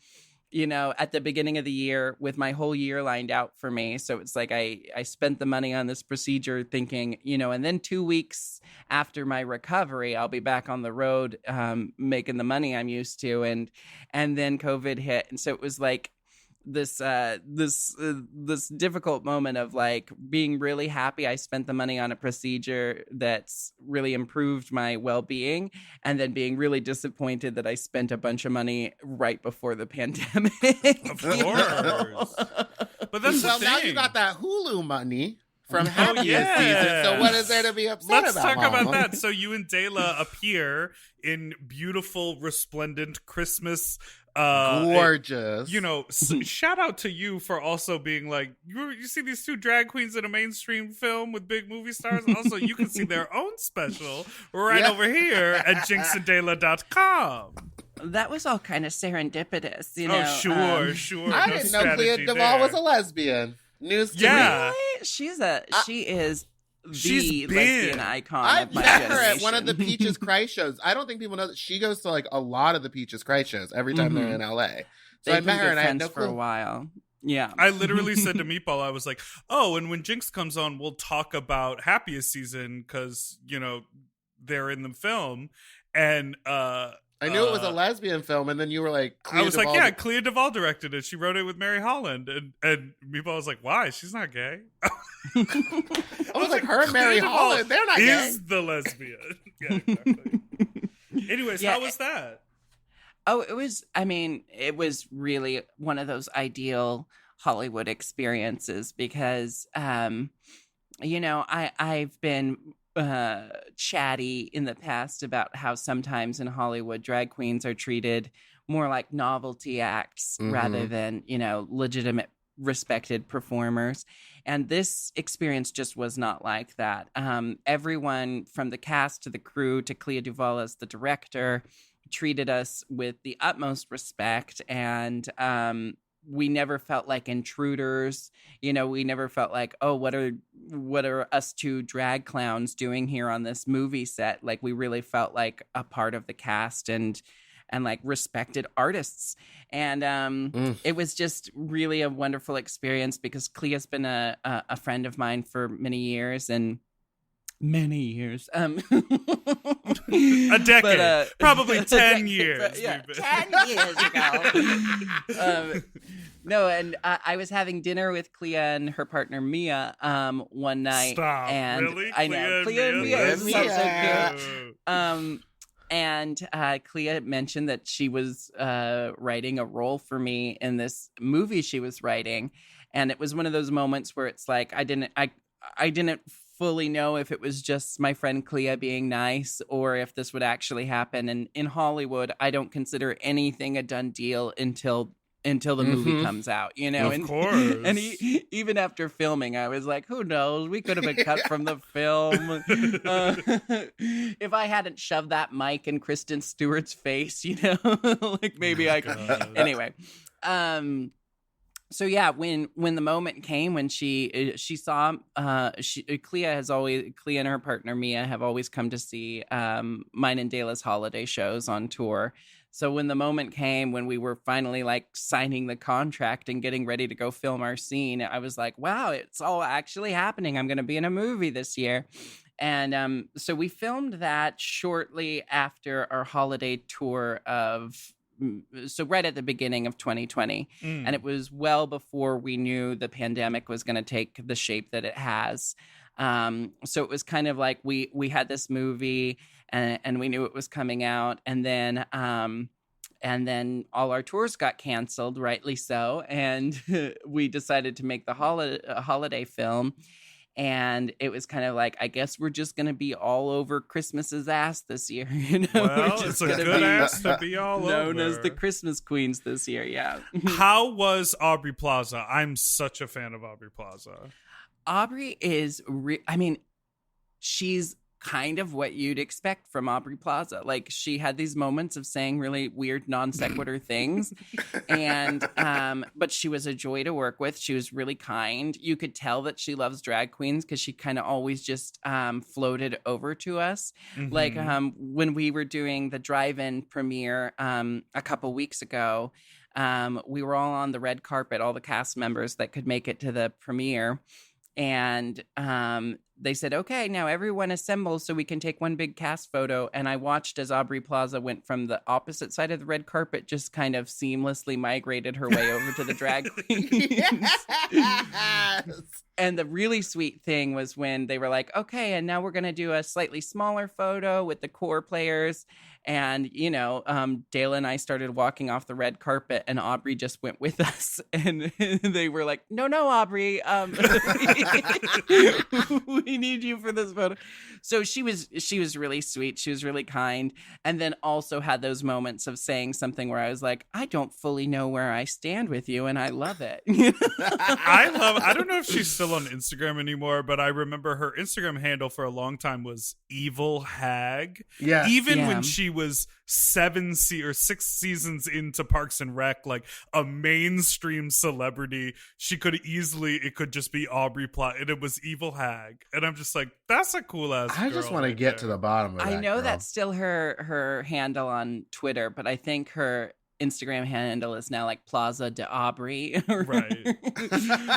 at the beginning of the year with my whole year lined out for me. So it's like I spent the money on this procedure thinking, and then 2 weeks after my recovery, I'll be back on the road making the money I'm used to. And then COVID hit. And so it was like this difficult moment of like being really happy I spent the money on a procedure that's really improved my well-being, and then being really disappointed that I spent a bunch of money right before the pandemic. Of course. But that's the Well, thing. now you got that Hulu money from Happiest yes. season. So what is there to be upset Let's about? talk about Mom? that. So you and Dela appear in beautiful, resplendent Christmas. Gorgeous. Shout out to you for also being like, you see these two drag queens in a mainstream film with big movie stars. Also, you can see their own special right over here at jinxanddela.com. That was all kind of serendipitous, Oh, sure. I No didn't know Clea strategy Duvall there. was a lesbian. News to me. Yeah. Really? She is She's the big. lesbian icon I've of my met her generation. at one of the Peaches Christ shows. I don't think people know that she goes to like a lot of the Peaches Christ shows every time they're in LA. So I They've met been her and I had good no friends for a clue. while. Yeah. I literally said to Meatball, I was like, oh, and when Jinkx comes on, we'll talk about Happiest Season because, they're in the film. And I knew it was a lesbian film, and then you were like, I was Duvall like, yeah, Clea Duvall directed it. She wrote it with Mary Holland. And Meatball was like, why? She's not gay. I was like, her and Mary Clea Duvall Holland, they're not gay. is the lesbian. Yeah, exactly. Anyways, Yeah, how was that? Oh, it was really one of those ideal Hollywood experiences because, I've been chatty in the past about how sometimes in Hollywood drag queens are treated more like novelty acts rather than, legitimate respected performers. And this experience just was not like that. Everyone from the cast to the crew to Clea Duvall as the director treated us with the utmost respect, and we never felt like intruders. We never felt like, oh, what are us two drag clowns doing here on this movie set? Like, we really felt like a part of the cast and like respected artists. And it was just really a wonderful experience because Clea's been a friend of mine for many years. Many years. A decade. Probably 10 years. Yeah, 10 years ago. No, and I was having dinner with Clea and her partner Mia one night. Stop. And Really? I know. Clea and Mia. It sounds so cute. And Clea mentioned that she was writing a role for me in this movie she was writing. And it was one of those moments where it's like I didn't fully know if it was just my friend Clea being nice or if this would actually happen. And in Hollywood, I don't consider anything a done deal until the movie comes out, Of course. And even after filming, I was like, who knows? We could have been cut from the film. If I hadn't shoved that mic in Kristen Stewart's face, like maybe I could. Anyway. So yeah, when the moment came when she saw Clea and her partner Mia have always come to see mine and Dela's holiday shows on tour. So when the moment came when we were finally like signing the contract and getting ready to go film our scene, I was like, wow, it's all actually happening. I'm going to be in a movie this year. And so we filmed that shortly after our holiday tour so right at the beginning of 2020. And it was well before we knew the pandemic was going to take the shape that it has. So it was kind of like we had this movie and we knew it was coming out. And then all our tours got canceled, rightly so. And we decided to make the holiday film. And it was kind of like, I guess we're just going to be all over Christmas's ass this year. Well, it's a good ass to be all known over. as the Christmas Queens this year, yeah. How was Aubrey Plaza? I'm such a fan of Aubrey Plaza. Aubrey is, I mean, she's kind of what you'd expect from Aubrey Plaza. Like, she had these moments of saying really weird non sequitur things, and but she was a joy to work with. She was really kind. You could tell that she loves drag queens because she kind of always just floated over to us. Mm-hmm. Like when we were doing the drive-in premiere a couple weeks ago, we were all on the red carpet, all the cast members that could make it to the premiere. And they said, okay, now everyone assemble so we can take one big cast photo. And I watched as Aubrey Plaza went from the opposite side of the red carpet, just kind of seamlessly migrated her way over to the drag queens. Yes! And the really sweet thing was when they were like, okay, and now we're going to do a slightly smaller photo with the core players. And, you know, Dela and I started walking off the red carpet, and Aubrey just went with us. And they were like, no, Aubrey, we need you for this photo. So she was really sweet. She was really kind. And then also had those moments of saying something where I was like, I don't fully know where I stand with you, and I love it. I don't know if she's still on Instagram anymore, but I remember her Instagram handle for a long time was Evil Hag. Yeah. Even Yeah. when she was 6 seasons into Parks and Rec, like a mainstream celebrity, it could just be Aubrey Platt, and it was Evil Hag. And I'm just like, that's a cool ass I just want to get to the bottom of that. I know girl. that's still her handle on Twitter, but I think her Instagram handle is now like Plaza de Aubrey. Right.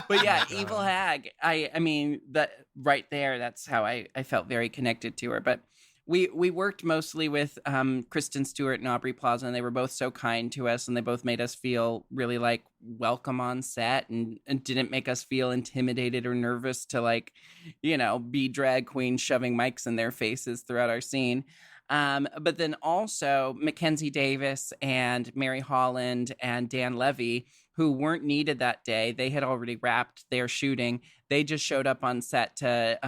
But yeah, Evil Hag. I mean, that right there, that's how I felt very connected to her. But we worked mostly with Kristen Stewart and Aubrey Plaza, and they were both so kind to us, and they both made us feel really like welcome on set, and didn't make us feel intimidated or nervous to, like, you know, be drag queens shoving mics in their faces throughout our scene. But then also Mackenzie Davis and Mary Holland and Dan Levy, who weren't needed that day. They had already wrapped their shooting. They just showed up on set to,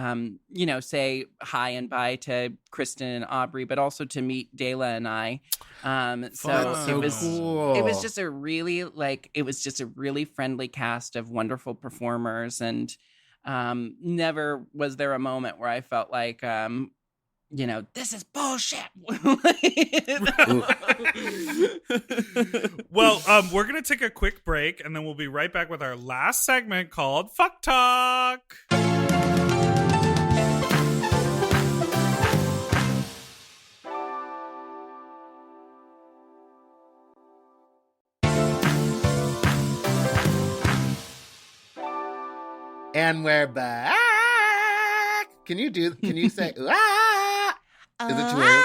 you know, say hi and bye to Kristen and Aubrey, but also to meet Dela and I. So it was cool. It was just a really friendly cast of wonderful performers, and never was there a moment where I felt like, you know, this is bullshit. Well, we're going to take a quick break, and then we'll be right back with our last segment called Fuck Talk. And we're back. Can you say, ah? Is it too early?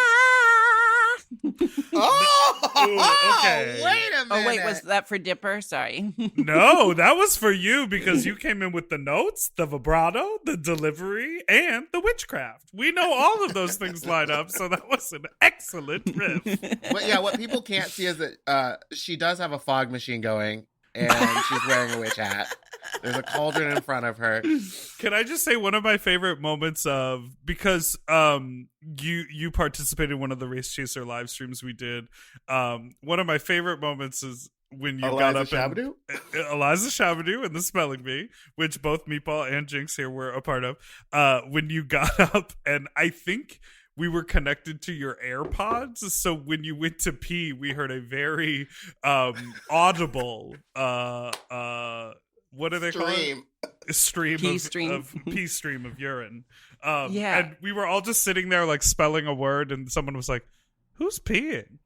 Oh, okay. Wait a minute. Oh, wait, was that for Dipper? Sorry. No, that was for you because you came in with the notes, the vibrato, the delivery, and the witchcraft. We know all of those things line up, so that was an excellent riff. But yeah, what people can't see is that she does have a fog machine going, and she's wearing a witch hat. There's a cauldron in front of her. Can I just say one of my favorite moments of, because you participated in one of the Race Chaser live streams we did. One of my favorite moments is when you got up Shabadoo? Eliza Shabadoo and the Spelling Bee, which both Meatball and Jinkx here were a part of. When you got up, and I think we were connected to your AirPods, so when you went to pee, we heard a very audible what do they call it? A stream of pee stream of urine. Yeah. And we were all just sitting there like spelling a word, and someone was like, who's peeing?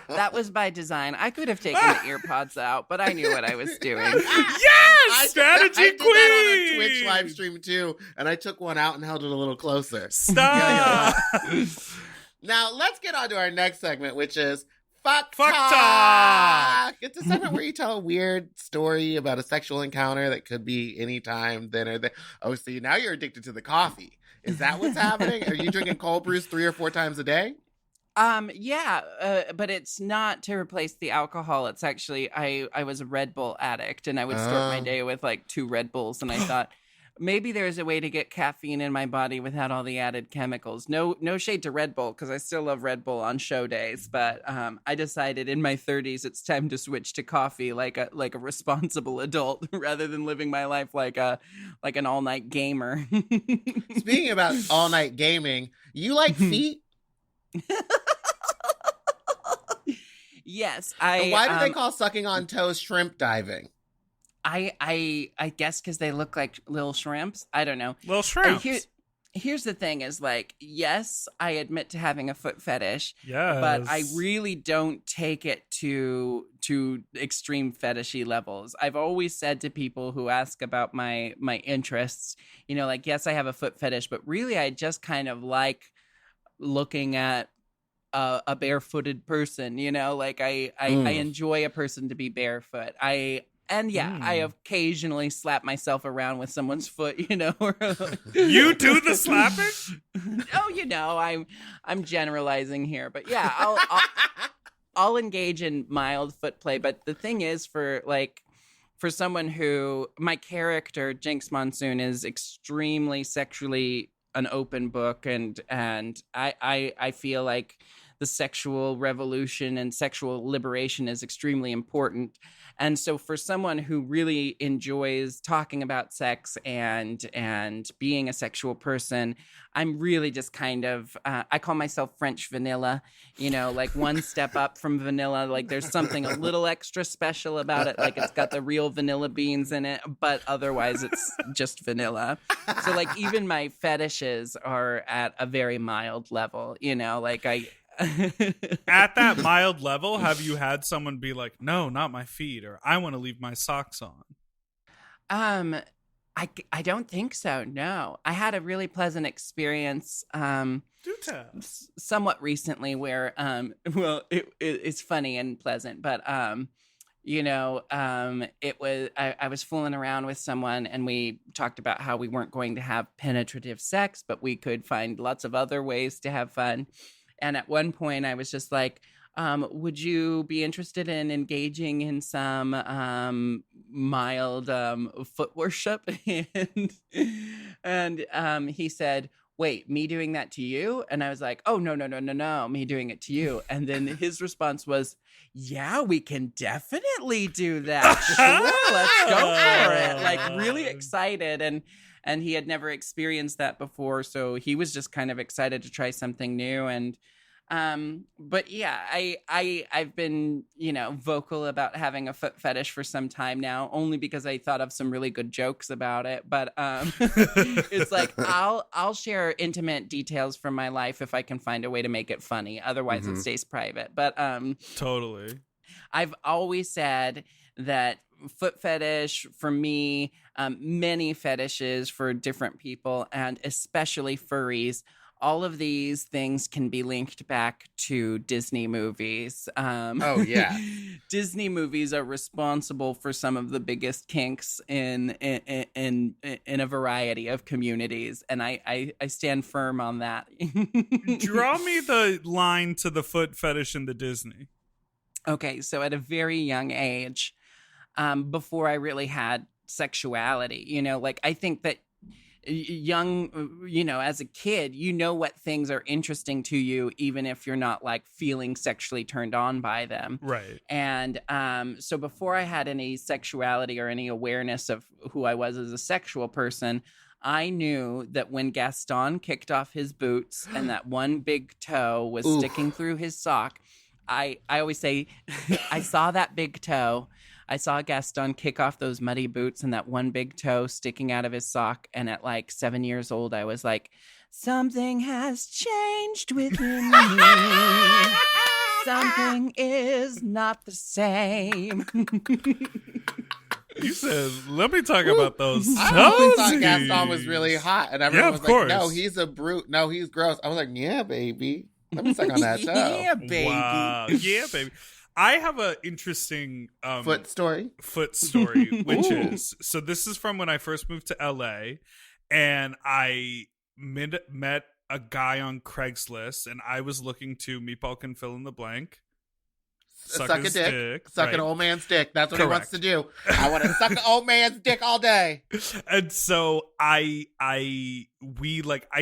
That was by design. I could have taken the earpods out, but I knew what I was doing. Yes! Strategy I did queen! that on a Twitch live stream too, and I took one out and held it a little closer. Stop! Now, let's get on to our next segment, which is Fuck Talk! Talk! It's a segment where you tell a weird story about a sexual encounter that could be any time, then or there. Oh, see, now you're addicted to the coffee. Is that what's happening? Are you drinking cold brews 3 or 4 times a day? Yeah, but it's not to replace the alcohol. It's actually, I was a Red Bull addict, and I would start my day with like 2 Red Bulls, and I thought, maybe there's a way to get caffeine in my body without all the added chemicals. No shade to Red Bull, because I still love Red Bull on show days. But I decided in my 30s it's time to switch to coffee like a responsible adult rather than living my life like an all night gamer. Speaking about all night gaming, you like feet? Yes, Why do they call sucking on toes shrimp diving? I guess because they look like little shrimps. I don't know. Little shrimps. Here's the thing is like, yes, I admit to having a foot fetish. Yes. But I really don't take it to extreme fetishy levels. I've always said to people who ask about my interests, like, yes, I have a foot fetish, but really I just kind of like looking at a barefooted person, like I enjoy a person to be barefoot. I occasionally slap myself around with someone's foot, You do the slapping? Oh, I'm generalizing here, but yeah, I'll engage in mild foot play. But the thing is, for someone who, my character Jinkx Monsoon is extremely sexually an open book, and I feel like the sexual revolution and sexual liberation is extremely important. And so for someone who really enjoys talking about sex and being a sexual person, I'm really just kind of, I call myself French vanilla, like one step up from vanilla. Like there's something a little extra special about it. Like it's got the real vanilla beans in it, but otherwise it's just vanilla. So like even my fetishes are at a very mild level, like At that mild level, have you had someone be like, no, not my feet, or I want to leave my socks on? I don't think so. No, I had a really pleasant experience. Do tell. Somewhat recently where, it's funny and pleasant, but, it was, I was fooling around with someone and we talked about how we weren't going to have penetrative sex, but we could find lots of other ways to have fun. And at one point I was just like, would you be interested in engaging in some mild foot worship? And he said, wait, me doing that to you? And I was like, oh, no, me doing it to you. And then his response was, yeah, we can definitely do that. Sure, let's go for it. Like really excited. And he had never experienced that before. So he was just kind of excited to try something new. And but yeah, I've been, vocal about having a foot fetish for some time now, only because I thought of some really good jokes about it. But it's like I'll share intimate details from my life if I can find a way to make it funny. Otherwise it stays private. But totally. I've always said that foot fetish for me, many fetishes for different people, and especially furries, all of these things can be linked back to Disney movies. Oh yeah, Disney movies are responsible for some of the biggest kinks in a variety of communities, and I stand firm on that. Draw me the line to the foot fetish in the Disney. Okay, so at a very young age, before I really had sexuality, I think that young, as a kid, what things are interesting to you, even if you're not like feeling sexually turned on by them. Right. And so before I had any sexuality or any awareness of who I was as a sexual person, I knew that when Gaston kicked off his boots and that one big toe was sticking through his sock, I always say, I saw that big toe. I saw Gaston kick off those muddy boots and that one big toe sticking out of his sock. And at like 7 years old, I was like, something has changed within me. Something is not the same. You said, let me talk about those toesies. I always thought Gaston was really hot. And everyone was course. like, no, he's a brute. No, he's gross. I was like, yeah, baby. Let me suck on that toe. Yeah, baby. Wow. Yeah, baby. I have an interesting foot story, which is, so this is from when I first moved to LA, and I met a guy on Craigslist, and I was looking to, Meatball can fill in the blank. suck a his dick. Suck right? an old man's dick. That's what he wants Correct. to do. I want to suck an old man's dick all day. And so I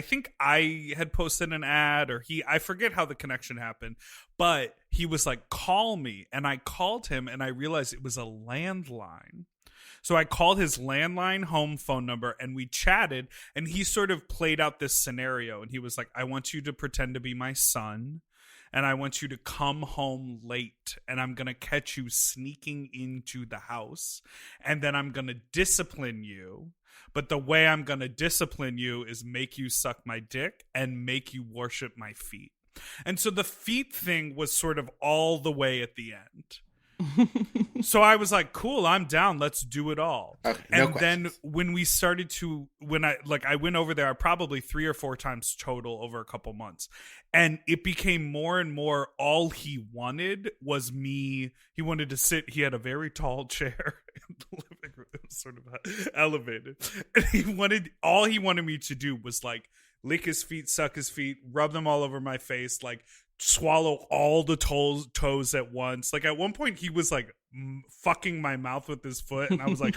think I had posted an ad, or I forget how the connection happened, but he was like, call me. And I called him and I realized it was a landline. So I called his landline home phone number and we chatted, and he sort of played out this scenario. And he was like, I want you to pretend to be my son, and I want you to come home late, and I'm going to catch you sneaking into the house, and then I'm going to discipline you. But the way I'm going to discipline you is make you suck my dick and make you worship my feet. And so the feet thing was sort of all the way at the end. So I was like, cool, I'm down. Let's do it all. Okay, and then when we started to, I went over there probably 3 or 4 times total over a couple months. And it became more and more all he wanted was me. He wanted to sit. He had a very tall chair in the living room. It was sort of elevated. And all he wanted me to do was like lick his feet, suck his feet, rub them all over my face, like swallow all the toes at once. Like at one point he was like fucking my mouth with his foot, and I was like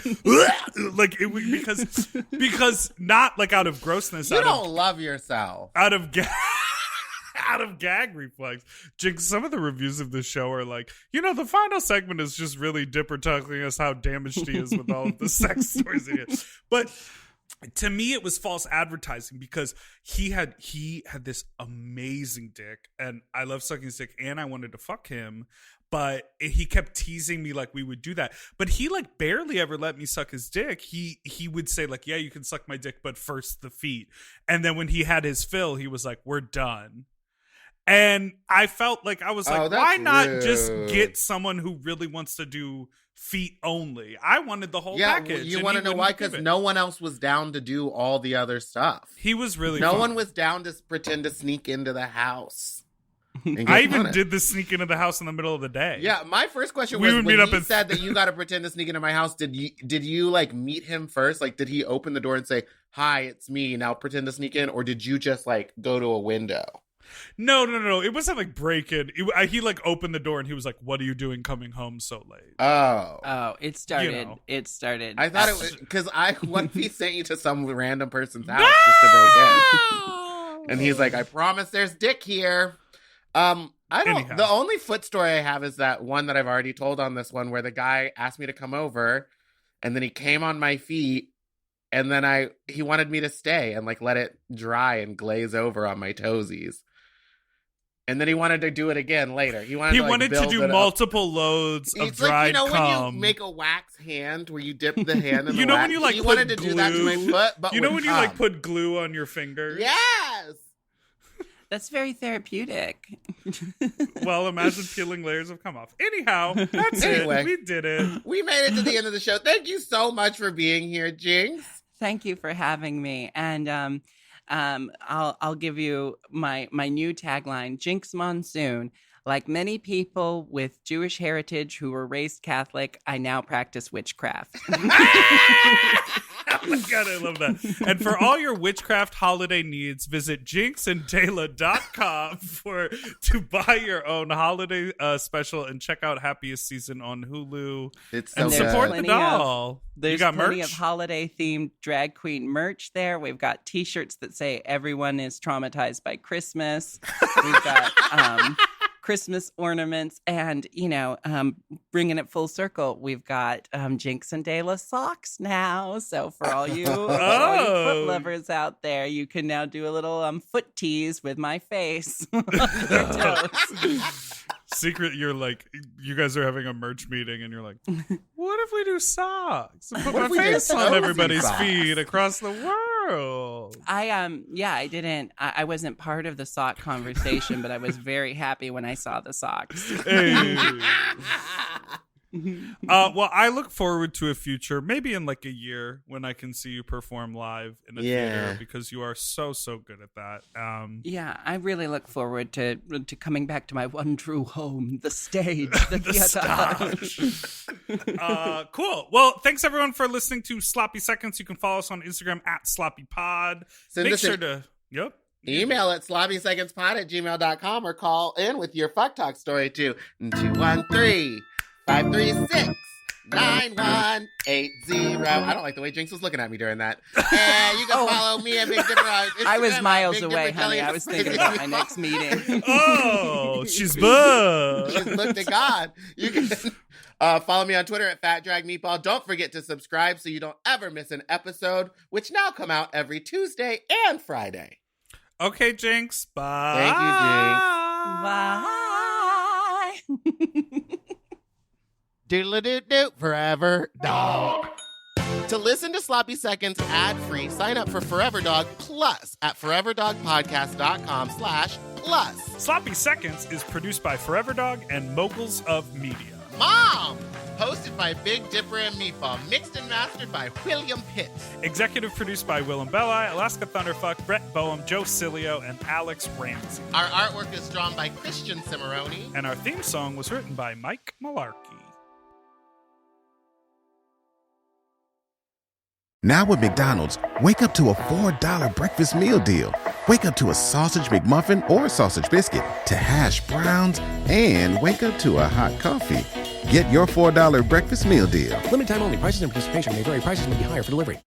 like it was because not like out of grossness, You don't love yourself. out of gag reflex. Jinkx, some of the reviews of this show are like, the final segment is just really Dipper telling us how damaged he is with all of the sex stories he had. But to me, it was false advertising because he had this amazing dick, and I love sucking his dick, and I wanted to fuck him, but he kept teasing me like we would do that. But he like barely ever let me suck his dick. He would say like, yeah, you can suck my dick, but first the feet. And then when he had his fill, he was like, we're done. And I felt like I was like, why not just get someone who really wants to do feet only? I wanted the whole package. You want to know why? Because no one else was down to do all the other stuff. He was really No fun. one was down to pretend to sneak into the house. I even did the sneak into the house in the middle of the day. Yeah, my first question We was would when meet up he at- said that you got to pretend to sneak into my house. Did you like meet him first? Like, did he open the door and say, "Hi, it's me. Now pretend to sneak in," or did you just like go to a window? No. It wasn't like break in. He like opened the door and he was like, "What are you doing coming home so late?" Oh, it started. You know. It started. I thought it was because what if he sent you to some random person's house just to break in? And he's like, "I promise there's dick here." Anyhow. The only foot story I have is that one that I've already told on this one, where the guy asked me to come over, and then he came on my feet, and then he wanted me to stay and like let it dry and glaze over on my toesies. And then he wanted to do it again later. He wanted to to do multiple loads of It's dried like, cum. when you make a wax hand where you dip the hand in the You know wax? when you, like, he put wanted to do that to my glue- foot, but You know with when you like cum. put glue on your fingers? Yes! That's very therapeutic. Well, imagine peeling layers of cum off. Anyhow, that's Anyway. it. We did it. We made it to the end of the show. Thank you so much for being here, Jinkx. Thank you for having me. And I'll give you my new tagline, Jinkx Monsoon. Like many people with Jewish heritage who were raised Catholic, I now practice witchcraft. Oh my God, I love that. And for all your witchcraft holiday needs, visit jinxanddela.com to buy your own holiday special and check out Happiest Season on Hulu. It's And so support good. the plenty of- doll. There's You got plenty merch? of holiday-themed drag queen merch there. We've got T-shirts that say "Everyone is traumatized by Christmas." We've got Christmas ornaments, and bringing it full circle, we've got Jinkx and Dela socks now. So for all you foot lovers out there, you can now do a little foot tease with my face on your toes. Secret, you're like, you guys are having a merch meeting and you're like, what if we do socks? And put What my if we do face on toesy everybody's socks? feet across the world. I didn't. I wasn't part of the sock conversation, but I was very happy when I saw the socks. Hey. Well, I look forward to a future, maybe in like a year, when I can see you perform live in a theater, because you are so good at that. Yeah, I really look forward to coming back to my one true home, the stage, the theater. Cool. Well, thanks everyone for listening to Sloppy Seconds. You can follow us on Instagram at SloppyPod. Send Make us sure an- to. Yep. Email at sloppysecondspod@gmail.com or call in with your fuck talk story to 213-536-9180. I don't like the way Jinkx was looking at me during that. And you can follow me at Big Dipper on Instagram. I was miles away, Dipper honey. Kelly. I was thinking about my next meeting. Oh, she's bugged. She's looked at God. You can follow me on Twitter at FatDragMeatball. Don't forget to subscribe so you don't ever miss an episode, which now come out every Tuesday and Friday. Okay, Jinkx. Bye. Thank you, Jinkx. Bye. Doodle-a-doo-doo, forever dog. To listen to Sloppy Seconds ad-free, sign up for Forever Dog Plus at foreverdogpodcast.com/plus. Sloppy Seconds is produced by Forever Dog and Moguls of Media. M.O.M. Hosted by Big Dipper and Meatball. Mixed and mastered by William Pitts. Executive produced by Willem Belli, Alaska Thunderfuck, Brett Boehm, Joe Cilio, and Alex Ramsey. Our artwork is drawn by Christian Cimarroni. And our theme song was written by Mike Malarkey. Now at McDonald's, wake up to a $4 breakfast meal deal. Wake up to a sausage McMuffin or sausage biscuit, to hash browns, and wake up to a hot coffee. Get your $4 breakfast meal deal. Limited time only. Prices and participation may vary. Prices may be higher for delivery.